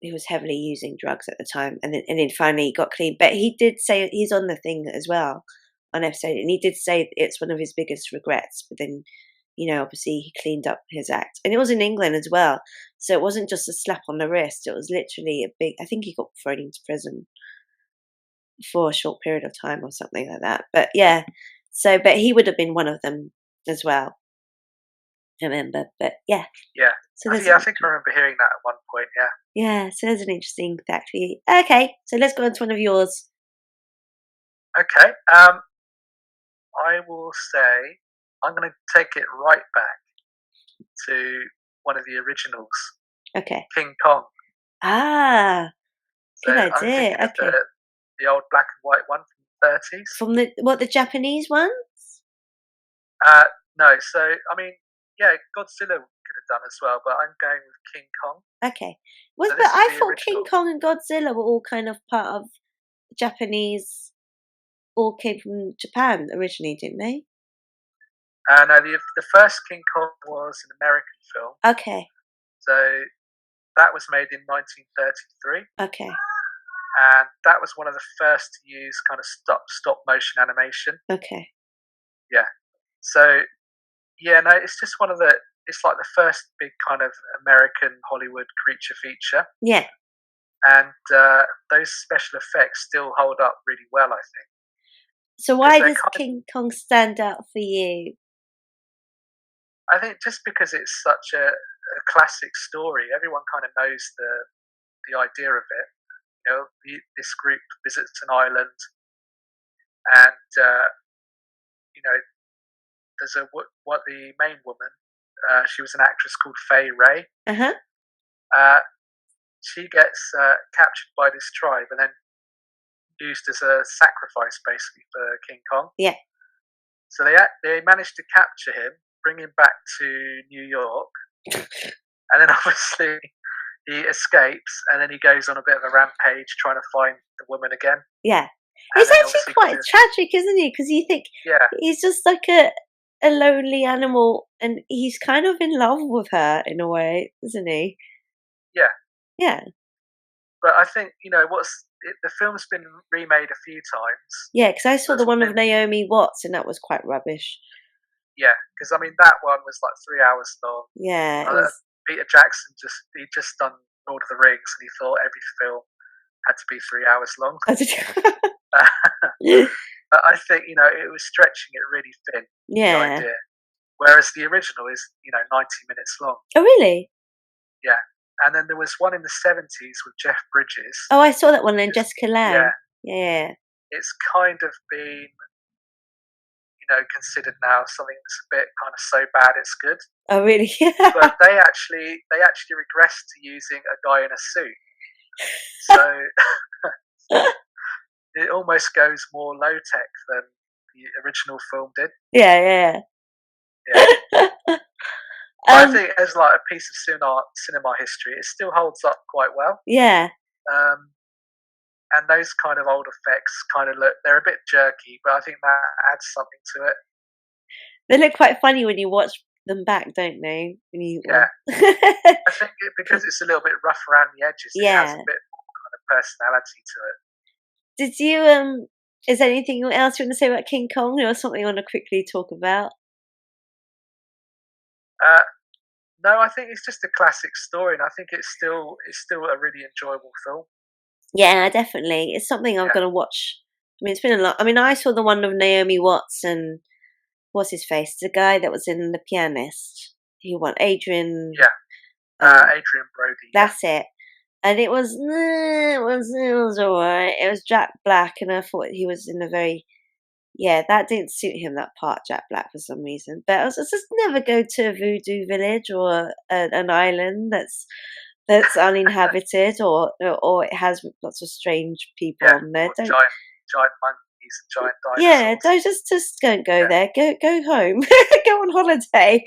he was heavily using drugs at the time, and then finally got clean. But he did say he's on the thing as well on episode, and he did say it's one of his biggest regrets. But then, obviously he cleaned up his act, and it was in England as well, so it wasn't just a slap on the wrist. It was literally a big. I think he got thrown into prison for a short period of time or something like that. But yeah, but he would have been one of them as well. I remember, but yeah. Yeah. So I think I remember hearing that at one point. Yeah. Yeah, so there's an interesting fact for you. Okay, so let's go on to one of yours. Okay. I will say I'm going to take it right back to one of the originals. Okay. King Kong. Ah, So good I'm thinking idea. of Okay. the old black and white one from the 30s. From the Japanese ones? No, so I mean, yeah, Godzilla could have done as well, but I'm going with King Kong. Okay. So But this is I the thought King original. Kong and Godzilla were all kind of part of Japanese, all came from Japan originally, didn't they? No, the first King Kong was an American film. Okay. So that was made in 1933. Okay. And that was one of the first to use kind of stop motion animation. Okay. Yeah. So yeah, no, it's just it's like the first big kind of American Hollywood creature feature. Yeah. And those special effects still hold up really well, I think. So why does King Kong stand out for you? I think just because it's such a classic story, everyone kind of knows the idea of it. This group visits an island, and there's what the main woman. She was an actress called Fay Ray. She gets captured by this tribe and then used as a sacrifice, basically, for King Kong. Yeah. So they managed to capture him, bring him back to New York, and then obviously he escapes, and then he goes on a bit of a rampage trying to find the woman again. Yeah. It's actually quite tragic, isn't he? Because you think he's just like a lonely animal, and he's kind of in love with her in a way, isn't he? Yeah. Yeah. But I think, the film's been remade a few times. Yeah, because I saw the one of Naomi Watts, and that was quite rubbish. Yeah, because I mean that one was like 3 hours long. Yeah. Peter Jackson he'd just done Lord of the Rings, and he thought every film had to be 3 hours long. But I think it was stretching it really thin. Yeah. The idea. Whereas the original is 90 minutes long. Oh really? Yeah. And then there was one in the 70s with Jeff Bridges. Oh, I saw that one then, Jessica Lange. Yeah. It's kind of been considered now something that's a bit kind of so bad it's good. Oh really? But they actually regressed to using a guy in a suit. So it almost goes more low tech than the original film did. Yeah. I think as like a piece of cinema history, it still holds up quite well. Yeah. And those kind of old effects they're a bit jerky, but I think that adds something to it. They look quite funny when you watch them back, don't they? I think because it's a little bit rough around the edges, it has a bit more kind of personality to it. Did you is there anything else you want to say about King Kong, or something you want to quickly talk about? No, I think it's just a classic story, and I think it's still a really enjoyable film. Yeah, definitely. It's something I'm going to watch. I mean, it's been a lot. I mean, I saw the one of Naomi Watts and what's his face, the guy that was in The Pianist. He won Adrian. Yeah, Adrian Brody. That's it. And it was alright. It was Jack Black, and I thought he was in a very that didn't suit him, that part, Jack Black, for some reason. But I was just never go to a voodoo village or an island that's uninhabited or it has lots of strange people on there. Giant monkeys and giant Yeah, dinosaurs. don't just don't go Yeah, there. Go home. Go on holiday.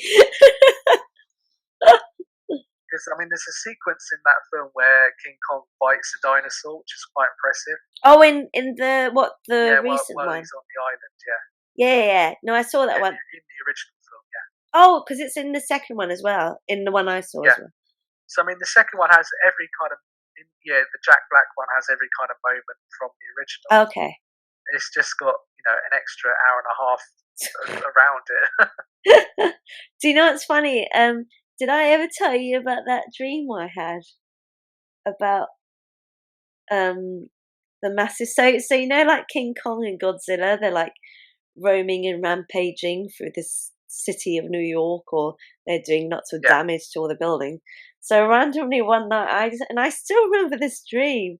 because I mean, there's a sequence in that film where King Kong bites a dinosaur, which is quite impressive. Oh, in the Yeah, recent while one? he's on the island. Yeah, Yeah, yeah, yeah. No, I saw that yeah, one. in the original film. Yeah, Oh, because it's in the second one as well. In the one I saw as yeah. well. So I mean, the second one has every kind of. Yeah, the Jack Black one has every kind of moment from the original. Okay. It's just got an extra hour and a half around it. Do you know what's funny? Did I ever tell you about that dream I had about um the massive? So like King Kong and Godzilla, they're like roaming and rampaging through this city of New York, or they're doing lots of Yeah, damage to all the buildings. So randomly one night, I still remember this dream.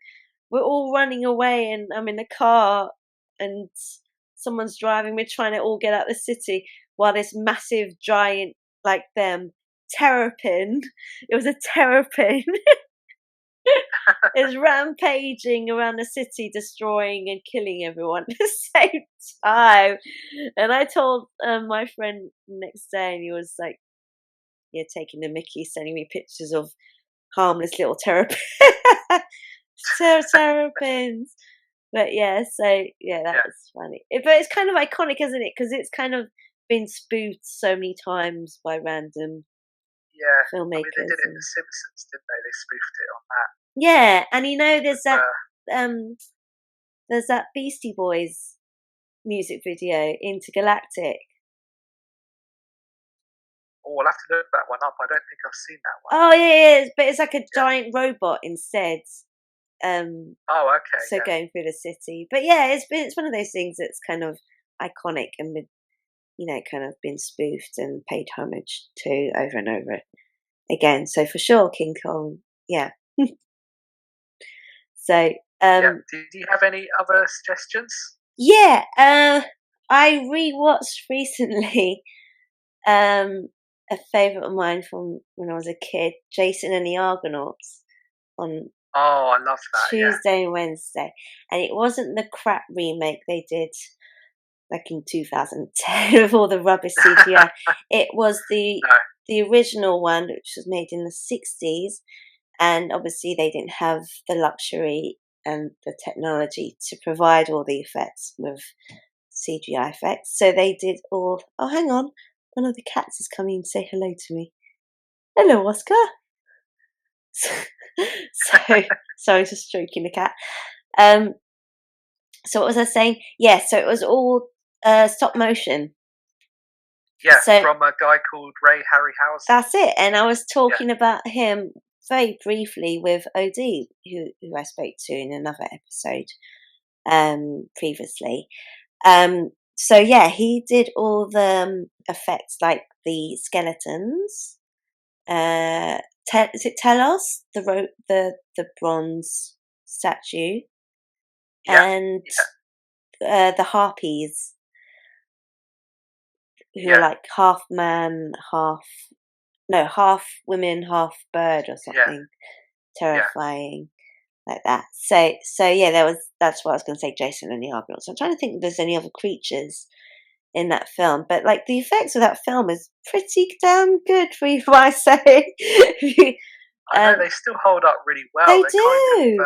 We're all running away, and I'm in the car, and someone's driving. We're trying to all get out of the city while this massive giant, like them, terrapin. It was a terrapin. Is rampaging around the city, destroying and killing everyone at the same time. And I told my friend next day, and he was like, "Yeah, taking the Mickey, sending me pictures of harmless little terrapins, terrapins." But yeah, so yeah, that yeah, was funny. But it's kind of iconic, isn't it? Because it's kind of been spoofed so many times by random yeah. I mean, they filmmakers. did it in And The Simpsons, didn't they? They spoofed it on that yeah, and with um, there's that Beastie Boys music video, Intergalactic. oh, I'll have to look that one up. I don't think I've seen that one. Oh yeah, yeah, but it's like a Yeah. giant robot instead. Um, Oh, okay. so Yeah. going through the city, but yeah, it's one of those things that's kind of iconic and been, kind of been spoofed and paid homage to over and over again. So for sure, King Kong, yeah. So Yeah. Do you have any other suggestions? yeah, I rewatched recently a favorite of mine from when I was a kid, Jason and the Argonauts, on Oh, I love that. Yeah. Tuesday and Wednesday, and it wasn't the crap remake they did like in 2010 with all the rubbish CGI. It was No. the original one, which was made in the 60s, and obviously they didn't have the luxury and the technology to provide all the effects with CGI effects. So they did all. Oh, hang on, one of the cats is coming to say hello to me. Hello, Oscar. So sorry, just stroking the cat. Um, so what was I saying? Yeah, so it was all stop motion. Yeah, So from a guy called Ray Harryhausen. that's it. And I was Yeah. talking about him very briefly with OD, who I spoke to in another episode previously. So yeah, he did all the effects like the skeletons. Is it Telos, the bronze statue, Yeah. and Yeah. the harpies, who are Yeah. like half man, half women, half bird or Yeah. something Yeah. terrifying like that. So yeah, that's what I was going to say. Jason and the Argonauts. I'm trying to think if there's any other creatures in that film, but like the effects of that film is pretty damn good for you, I say. I know um, they still hold up really well. they They're kind of. do.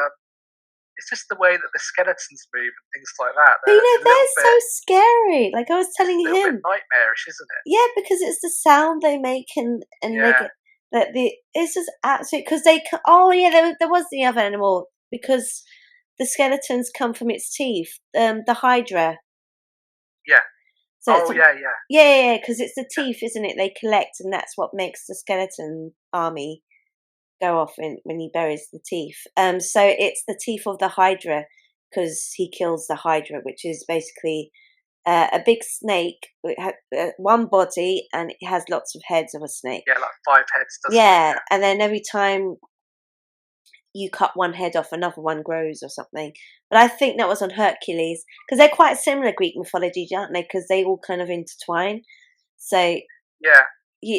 It's just the way that the skeletons move and things like that. But They're a little they're so bit. scary. Like I was It's telling a little bit him, nightmarish, isn't it? yeah, because it's the sound they make, and they Yeah. get that it's just absolute, because oh yeah, there was the other animal, because the skeletons come from its teeth, the hydra. Yeah. So it's Oh yeah. Yeah. yeah, because it's the Yeah. teeth, isn't it? They collect, and that's what makes the skeleton army go off when he buries the teeth. So it's the teeth of the hydra, because he kills the hydra, which is basically a big snake with one body, and it has lots of heads of a snake. Yeah. Like 5 heads, doesn't it? Yeah, Yeah. and then every time you cut one head off, another one grows or something. But I think that was on Hercules, because they're quite similar Greek mythology, aren't they? Because they all kind of intertwine. So, Yeah.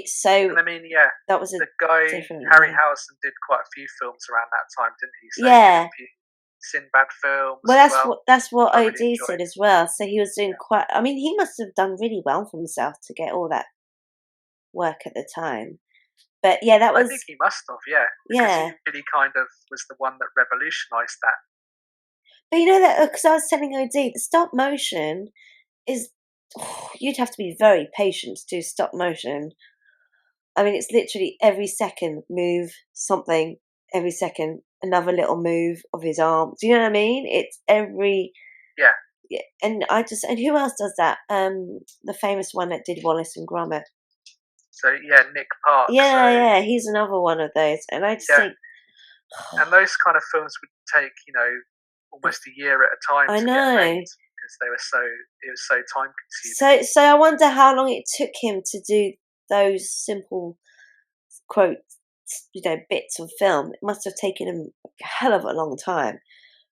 so And I mean, yeah, that was a the guy different one. Harryhausen did quite a few films around that time, didn't he? So Yeah, Olympian Sinbad films Well, as well. that's what I really OD enjoyed. said as well. So he was doing Yeah, quite. I mean, he must have done really well for himself to get all that work at the time. But yeah, that I think was he must have, yeah, because he yeah. really kind of was the one that revolutionised that. But you know that because I was telling OD, the stop motion is you'd have to be very patient to do stop motion. I mean, it's literally every second move something, every second another little move of his arm. Do you know what I mean? It's every Yeah, yeah, and who else does that? The famous one that did Wallace and Gromit. so yeah, Nick Park. So Yeah, yeah, he's another one of those, and I just yeah, think, and those kind of films would take almost a year at a time I to get made know. because they were so it was so time consuming. So I wonder how long it took him to do those simple quote, bits of film. It must have taken him a hell of a long time.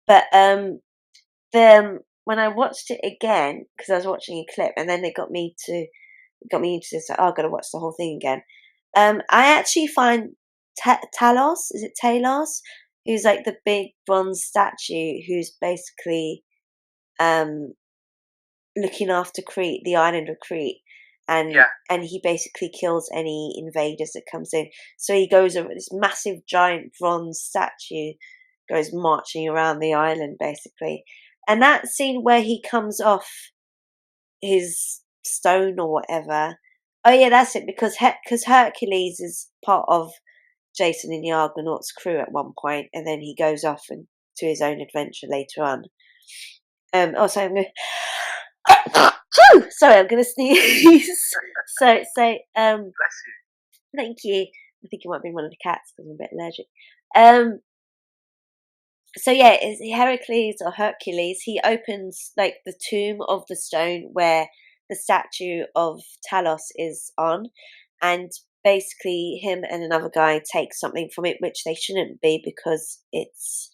But then when I watched it again, because I was watching a clip, and then it got me interested. So oh, I've got to watch the whole thing again. I actually find Talos, is it Talos, who's like the big bronze statue, who's basically um looking after Crete, the island of Crete, Yeah, and he basically kills any invaders that comes in. So he goes over this massive giant bronze statue, goes marching around the island basically. And that scene where he comes off his stone or whatever. Oh yeah, that's it. Because Hercules is part of Jason and the Argonauts crew at one point, and then he goes off and to his own adventure later on. Also, I'm going. Sorry, I'm going to sneeze. So, bless you. thank you. I think it might be one of the cats because I'm a bit allergic. Um, so yeah, is Heracles or Hercules? He opens like the tomb of the stone where the statue of Talos is on, and basically him and another guy take something from it, which they shouldn't be because it's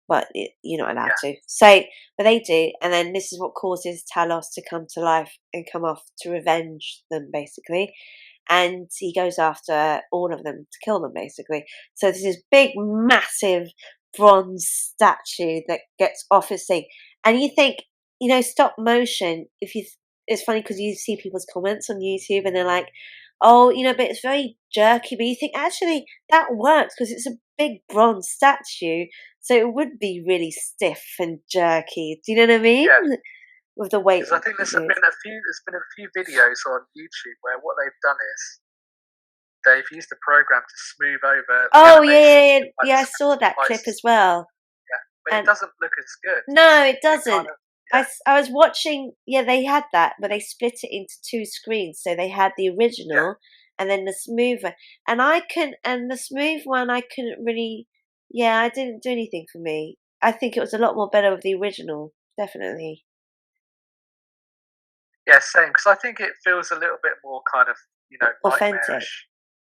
but you're not allowed Yeah, to. So, but they do, and then this is what causes Talos to come to life and come off to revenge them, basically. And he goes after all of them to kill them, basically. So there's this big, massive bronze statue that gets off his thing, and you think, stop motion. It's funny because you see people's comments on YouTube, and they're like, "Oh, but it's very jerky." But you think actually that works because it's a big bronze statue, so it would be really stiff and jerky. Do you know what I mean? yeah. With the weight Because I that think it is. there's been a few videos on YouTube where what they've done is they've used a program to smooth over the Oh yeah, animations yeah, yeah, with like yeah. the I saw special that clip lights. as well. Yeah, but it And doesn't look as good. no, it It kind doesn't. of yeah, I was watching. Yeah, they had that, but they split it into two screens. So they had the yeah, original and then the smooth one. And the smooth one, I couldn't really. Yeah, I didn't do anything for me. I think it was a lot more better with the original. Definitely yeah. Same. Because I think it feels a little bit more kind of authentic. nightmarish.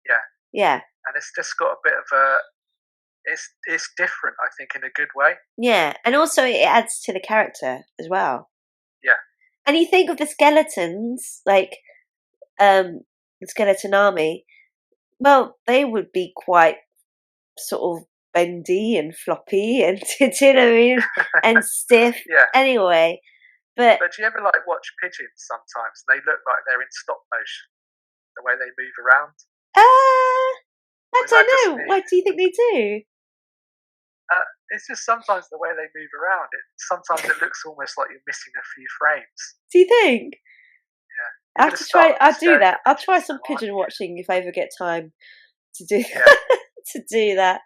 Yeah, Yeah, and it's just got a bit of a it's different. I think in a good way. yeah, and also it adds to the character as well. Yeah, And you think of the skeletons, like um, the skeleton army. Well, they would be quite sort of bendy and floppy and do you know what I mean? And stiff yeah. anyway. But But do you ever like watch pigeons sometimes? They look like they're in stop motion, the way they move around. I Or is that don't just know. me? What do you think they do? It's just sometimes the way they move around. Sometimes it looks almost like you're missing a few frames. Do you think? Yeah, I you're have gonna to try. start I'll do staring that. at I'll try pigeons some now, aren't pigeon you? watching if I ever get time to do Yeah. to do that.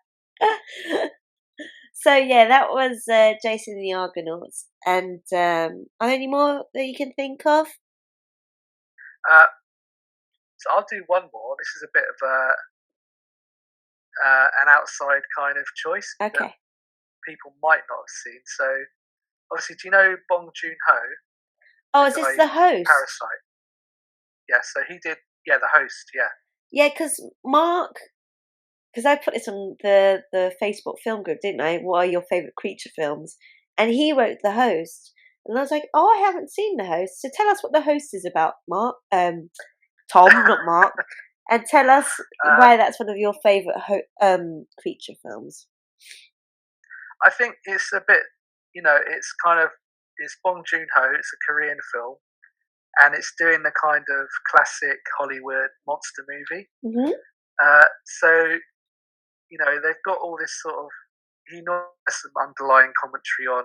So yeah, that was Jason and the Argonauts. And are there any more that you can think of? Uh, so I'll do one more. This is a bit of an outside kind of choice that Okay. people might not have seen. So obviously, do you know Bong Joon Ho, Oh, the is this guy the who did host? Parasite? Yeah. So he did. Yeah, the host. Yeah. Yeah, because I put this on the Facebook film group, didn't I? What are your favorite creature films? And he wrote the host, and I was like, oh, I haven't seen the host. So tell us what the host is about, Mark. Tom, not Mark, and tell us uh, why that's one of your favorite creature films. I think it's a bit, it's kind of it's Bong Joon Ho. It's a Korean film, and it's doing the kind of classic Hollywood monster movie. Hmm. So they've got all this sort of he knows some underlying commentary on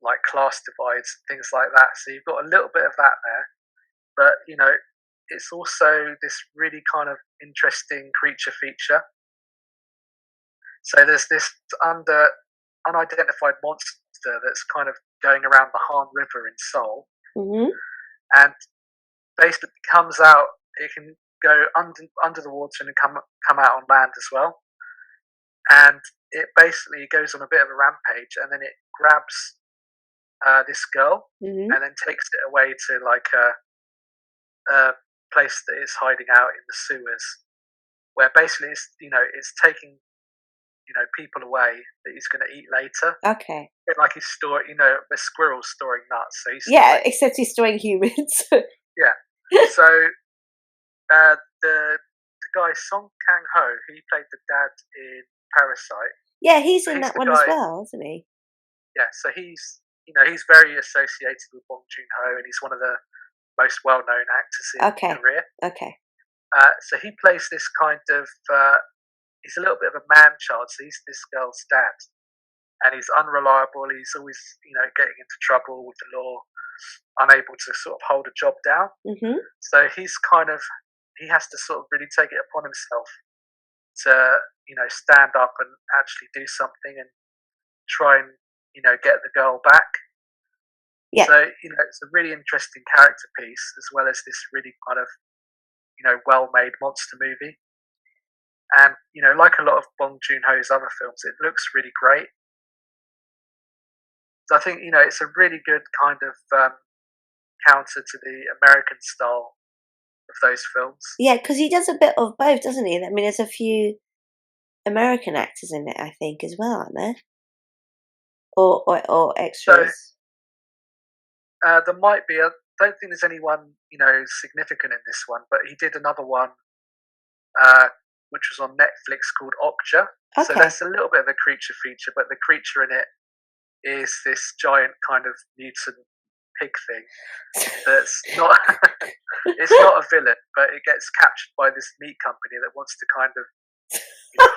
like class divides and things like that. So you've got a little bit of that there, but it's also this really kind of interesting creature feature. So there's this unidentified monster that's kind of going around the Han River in Seoul, Hmm. and basically comes out. It can go under the water and come out on land as well. And it basically goes on a bit of a rampage, and then it grabs this girl Hmm. and then takes it away to like a place that it's hiding out in the sewers, where basically it's taking people away that he's going to eat later. Okay. A bit like he's storing, a squirrel storing nuts. So he's Yeah, storing, except he's storing humans. yeah. So the guy Song Kang Ho, he played the dad in Parasite. Yeah, he's So in he's that the one as guy. well, isn't he? Yeah. So he's very associated with Bong Joon Ho, and he's one of the most well-known actors in Okay. Korea. Okay. So he plays this kind of. He's a little bit of a man child. So he's this girl's dad, and he's unreliable. He's always, getting into trouble with the law, unable to sort of hold a job down. Hmm. So he has to sort of really take it upon himself to, stand up and actually do something and try and, get the girl back. Yeah. So, it's a really interesting character piece as well as this really kind of, well-made monster movie. And, like a lot of Bong Joon-ho's other films, it looks really great. So I think it's a really good kind of counter to the American style of those films. Yeah, because he does a bit of both, doesn't he? I mean, there's a few American actors in it, I think, as well, aren't there? Or So extras. there might be. I don't think there's anyone significant in this one, but he did another one which was on Netflix called Okja. So Okay. that's a little bit of a creature feature, but the creature in it is this giant kind of mutant pig thing that's not it's not a villain, but it gets captured by this meat company that wants to kind of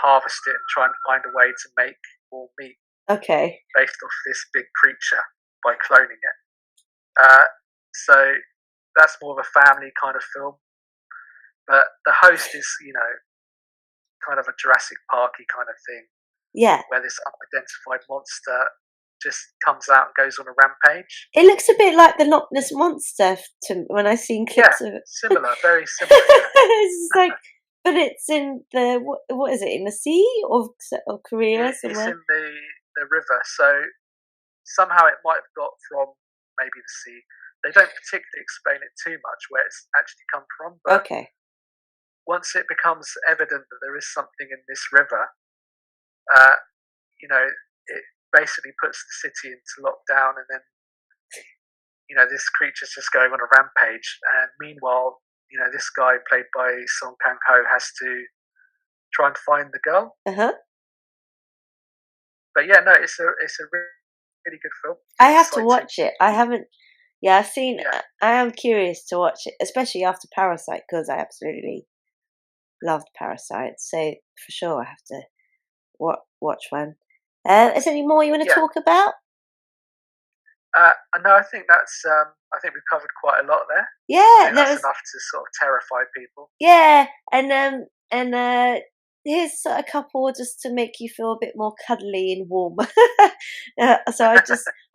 harvest it and try and find a way to make more meat Okay. based off this big creature by cloning it. So that's more of a family kind of film, but the host is kind of a Jurassic Parky kind of thing, Yeah. where this unidentified monster just comes out and goes on a rampage. It looks a bit like the Loch Ness Monster when I've seen Yeah, clips of it. similar, very similar. Yeah. It's just like, but it's in the what is it, in the sea of Korea It's somewhere? in the river, so somehow it might have got from maybe the sea. They don't particularly explain it too much where it's actually come from, but Okay. once it becomes evident that there is something in this river, uh, it basically puts the city into lockdown, and then this creature's just going on a rampage. And meanwhile, this guy played by Song Kang Ho has to try and find the girl. Uh-huh. But yeah, no, it's a really good film. I have to Exciting. watch it. I haven't. Yeah, I've seen. Yeah. I am curious to watch it, especially after Parasite, because I absolutely loved Parasite. So for sure, I have to watch one. Is there any more you want to Yeah. talk about? No, I think that's. I think we've covered quite a lot there. I Yeah, think that's enough to sort of terrify people. yeah, and here's a couple just to make you feel a bit more cuddly and warm. So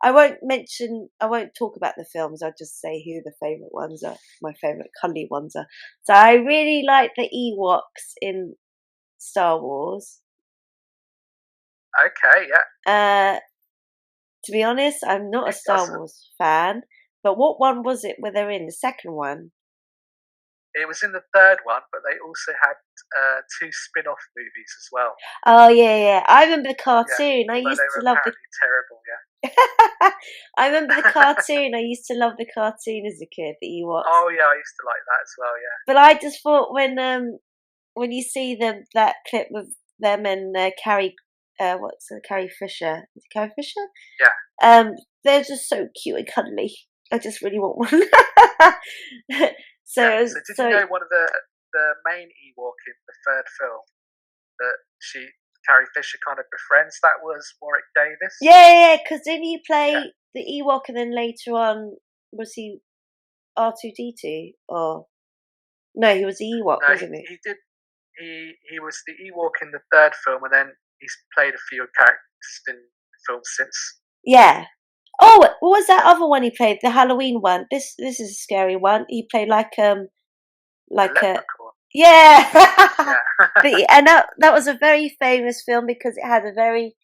I won't talk about the films. I'll just say who the favourite ones are. My favourite cuddly ones are. So I really like the Ewoks in Star Wars. Okay, yeah. To be honest, I'm not a Who Star doesn't? Wars fan. But what one was it where they're in? The second one? It was in the third one, but they also had 2 spin-off movies as well. Oh yeah. I remember the cartoon. Yeah, I although used they to were love the. apparently terrible. Yeah. I remember the cartoon. I used to love the cartoon as a kid, the Ewoks. Oh yeah, I used to like that as well. Yeah. But I just thought when you see that clip of them and Carrie what's Carrie Fisher? Is it Carrie Fisher? Yeah, They're just so cute and cuddly. I just really want one. yeah. so So did you so know one of the main Ewok in the third film that Carrie Fisher kind of befriends? That was Warwick Davis. yeah, because didn't he Yeah. play the Ewok and then later on was he R2D2 or no? He was the Ewok, No, wasn't he? he did. He was the Ewok in the third film, and then he's played a few characters in films since. Yeah. Oh, what was that other one he played? The Halloween one. This is a scary one. He played The like a Leprechaun. yeah. Yeah. And that was a very famous film because it had a very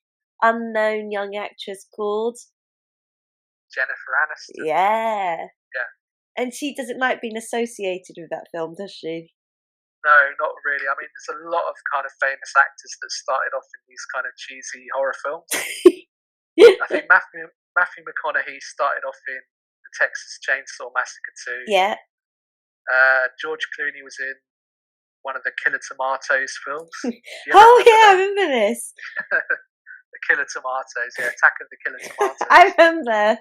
unknown young actress called Jennifer Aniston. yeah. Yeah. And she doesn't like being associated with that film, does she? No, not really. I mean, there's a lot of kind of famous actors that started off in these kind of cheesy horror films. I think Matthew McConaughey started off in the Texas Chainsaw Massacre 2. Yeah. George Clooney was in one of the Killer Tomatoes films. You ever Oh remember yeah, I that? remember this. The Killer Tomatoes, yeah, Attack of the Killer Tomatoes. I remember.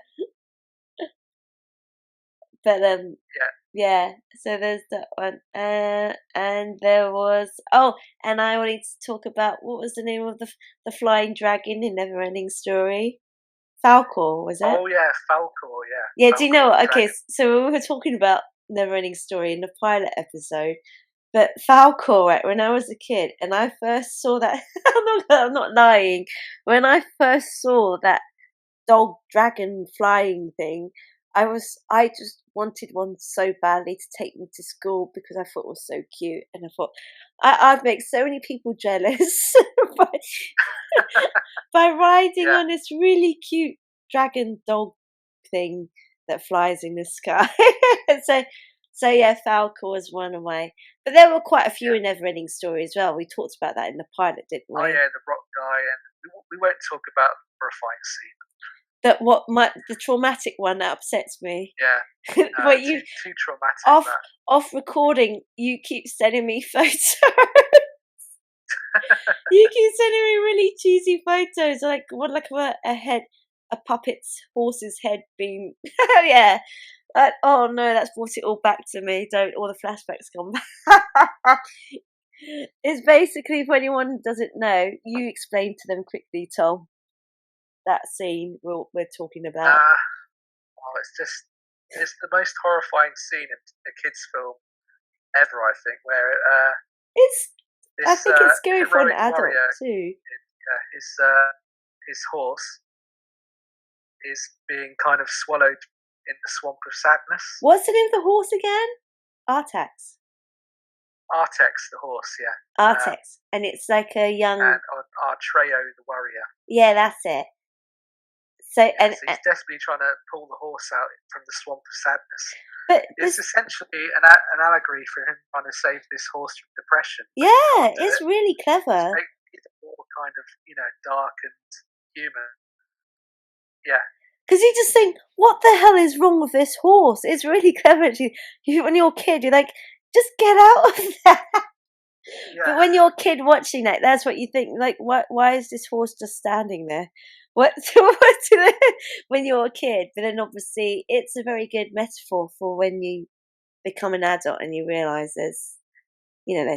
But Yeah. yeah, so there's that one. And there was and I wanted to talk about what was the name of the flying dragon in Neverending Story? Falcor, was it? Oh yeah, Falcor, yeah. Yeah, do you Falcor know the what? Okay, Dragon. so we were talking about Neverending Story in the pilot episode, but Falcor, right, when I was a kid and I first saw that, I'm not lying, when I first saw that dog dragon flying thing, I just wanted one so badly to take me to school because I thought it was so cute, and I thought I'd make so many people jealous by, by riding Yeah, on this really cute dragon dog thing that flies in the sky. so so yeah, Falcor was one of my. But there were quite a few yeah. in Neverending Story as well. We talked about that in the pilot, didn't Oh we? yeah, the rock guy, and we won't talk about the horrifying scene. That the traumatic one that upsets me. Yeah, no, But you too traumatic. off That. off recording, you keep sending me photos. You keep sending me really cheesy photos, like one like a head, a puppet's horse's head being. Yeah. Oh no, that's brought it all back to me. Don't all the flashbacks come back. It's basically for anyone who doesn't know, you explain to them quickly, Tom. That scene we're talking about. Oh, it's the most horrifying scene in a kids' film ever. I think where It's I this think it's scary for an heroic adult warrior, too. his horse is being kind of swallowed in the swamp of sadness. What's the name of the horse again? Artax. Artex, the horse, yeah, Artex. And it's like a young. and Artreo, the warrior. Yeah, that's it. So Yeah, so he's desperately trying to pull the horse out from the swamp of sadness. but It's this, essentially an allegory for him trying to save this horse from depression. yeah, it's really clever. Make it more kind of dark and human. Yeah, Because you just think, what the hell is wrong with this horse? It's really clever. When you're a kid, you're like, just get out of that. yeah. But when you're a kid watching that, that's what you think. Like, why is this horse just standing there? What when you're a kid? But then obviously, it's a very good metaphor for when you become an adult and you realise there's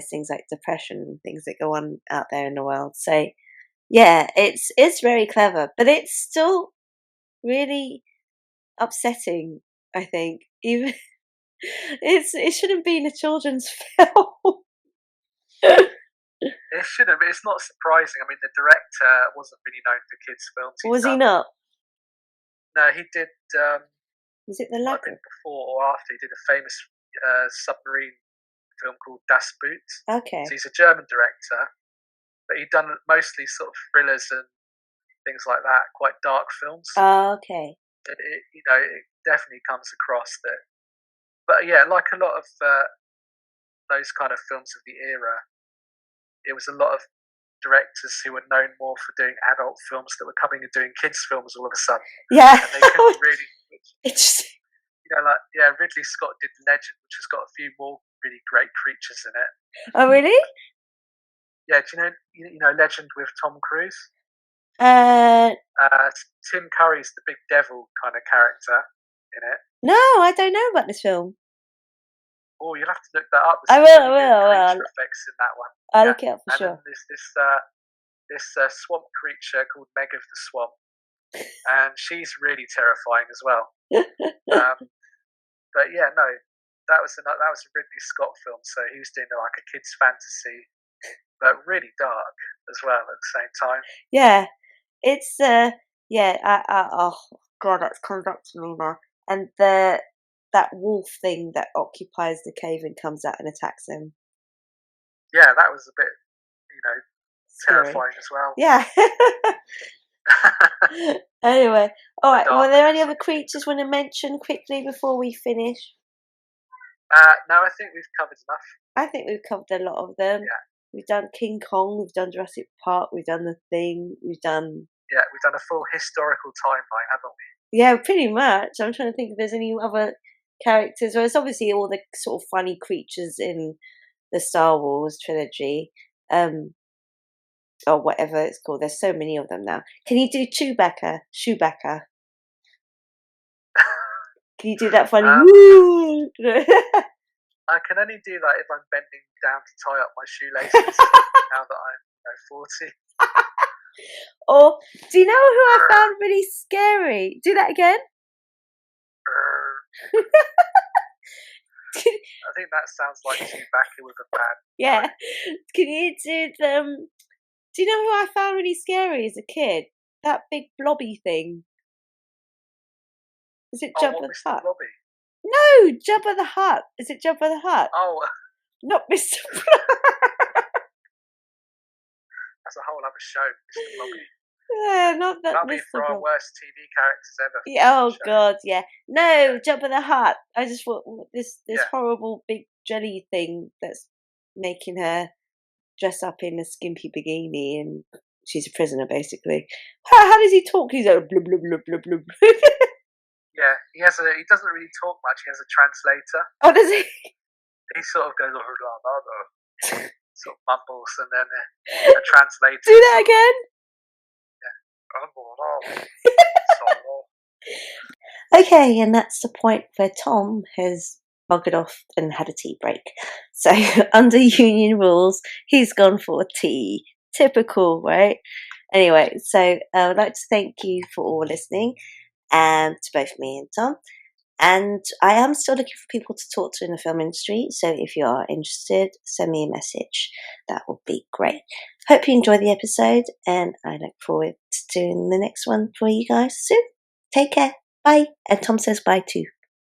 things like depression and things that go on out there in the world. So yeah, it's very clever, but it's still really upsetting. I think even it shouldn't be in a children's film. It shouldn't, but it's not surprising. I mean, the director wasn't really known for kids' films. Was he not? No, he did. Was it the Might have latter? been before or after. He did a famous submarine film called Das Boot. Okay. So he's a German director, but he'd done mostly sort of thrillers and things like that, quite dark films. Oh, okay. It definitely comes across that. But yeah, like a lot of those kind of films of the era, it was a lot of directors who were known more for doing adult films that were coming and doing kids' films all of a sudden. Yeah. And they couldn't really. Interesting. Ridley Scott did Legend, which has got a few more really great creatures in it. Oh, really? Yeah, do you know Legend with Tom Cruise? Uh, Tim Curry's the big devil kind of character in it. no, I don't know about this film. Oh, you'll have to look that up. I There's some will, I really good will, I will. creature effects in that one. I'll Yeah, look it up for and then sure. there's this swamp creature called Meg of the Swamp, and she's really terrifying as well. But yeah, no, that was a Ridley Scott film, so he was doing like a kids' fantasy, but really dark as well at the same time. Yeah, it's yeah. Oh god, that's come back to me now. And that wolf thing that occupies the cave and comes out and attacks him. Yeah, that was a bit, Scary. terrifying as well. Yeah. Anyway, all right. Dark. Were there any other creatures you want to mention quickly before we finish? No, I think we've covered enough. I think we've covered a lot of them. Yeah. We've done King Kong. We've done Jurassic Park. We've done The Thing. We've done. Yeah, we've done a full historical timeline, haven't we? Yeah, pretty much. I'm trying to think if there's any other characters. Well, it's obviously all the sort of funny creatures in the Star Wars trilogy. Or whatever it's called. There's so many of them now. Can you do Chewbacca? Can you do that funny? I can only do that if I'm bending down to tie up my shoelaces now that I'm 40. Or do you know who I found really scary? Do that again. I think that sounds like Chewbacca with a bad. Yeah. Can you do them? Do you know who I found really scary as a kid? That big blobby thing. Is it Jabba the Hutt? Blobby? No, Jabba the Hutt. Is it Jabba the Hutt? Oh. Not Mr. That's a whole other show, Mr. Blobby. Yeah, not that. That'll be for our worst TV characters ever. Yeah, oh god, yeah. No, Jabba the Hutt. I just thought this horrible big jelly thing that's making her dress up in a skimpy bikini, and she's a prisoner basically. How does he talk? He's like blub blub blub blub blub. Yeah, he doesn't really talk much. He has a translator. Oh, does he? He sort of goes sort of mumbles, and then a translator. Do that again. Okay, and that's the point where Tom has buggered off and had a tea break. So under union rules, he's gone for a tea. Typical, right? Anyway, so I would like to thank you for all listening, and to both me and Tom. And I am still looking for people to talk to in the film industry, so if you are interested, send me a message. That would be great. Hope you enjoy the episode, and I look forward to doing the next one for you guys soon. Take care. Bye. And Tom says bye too.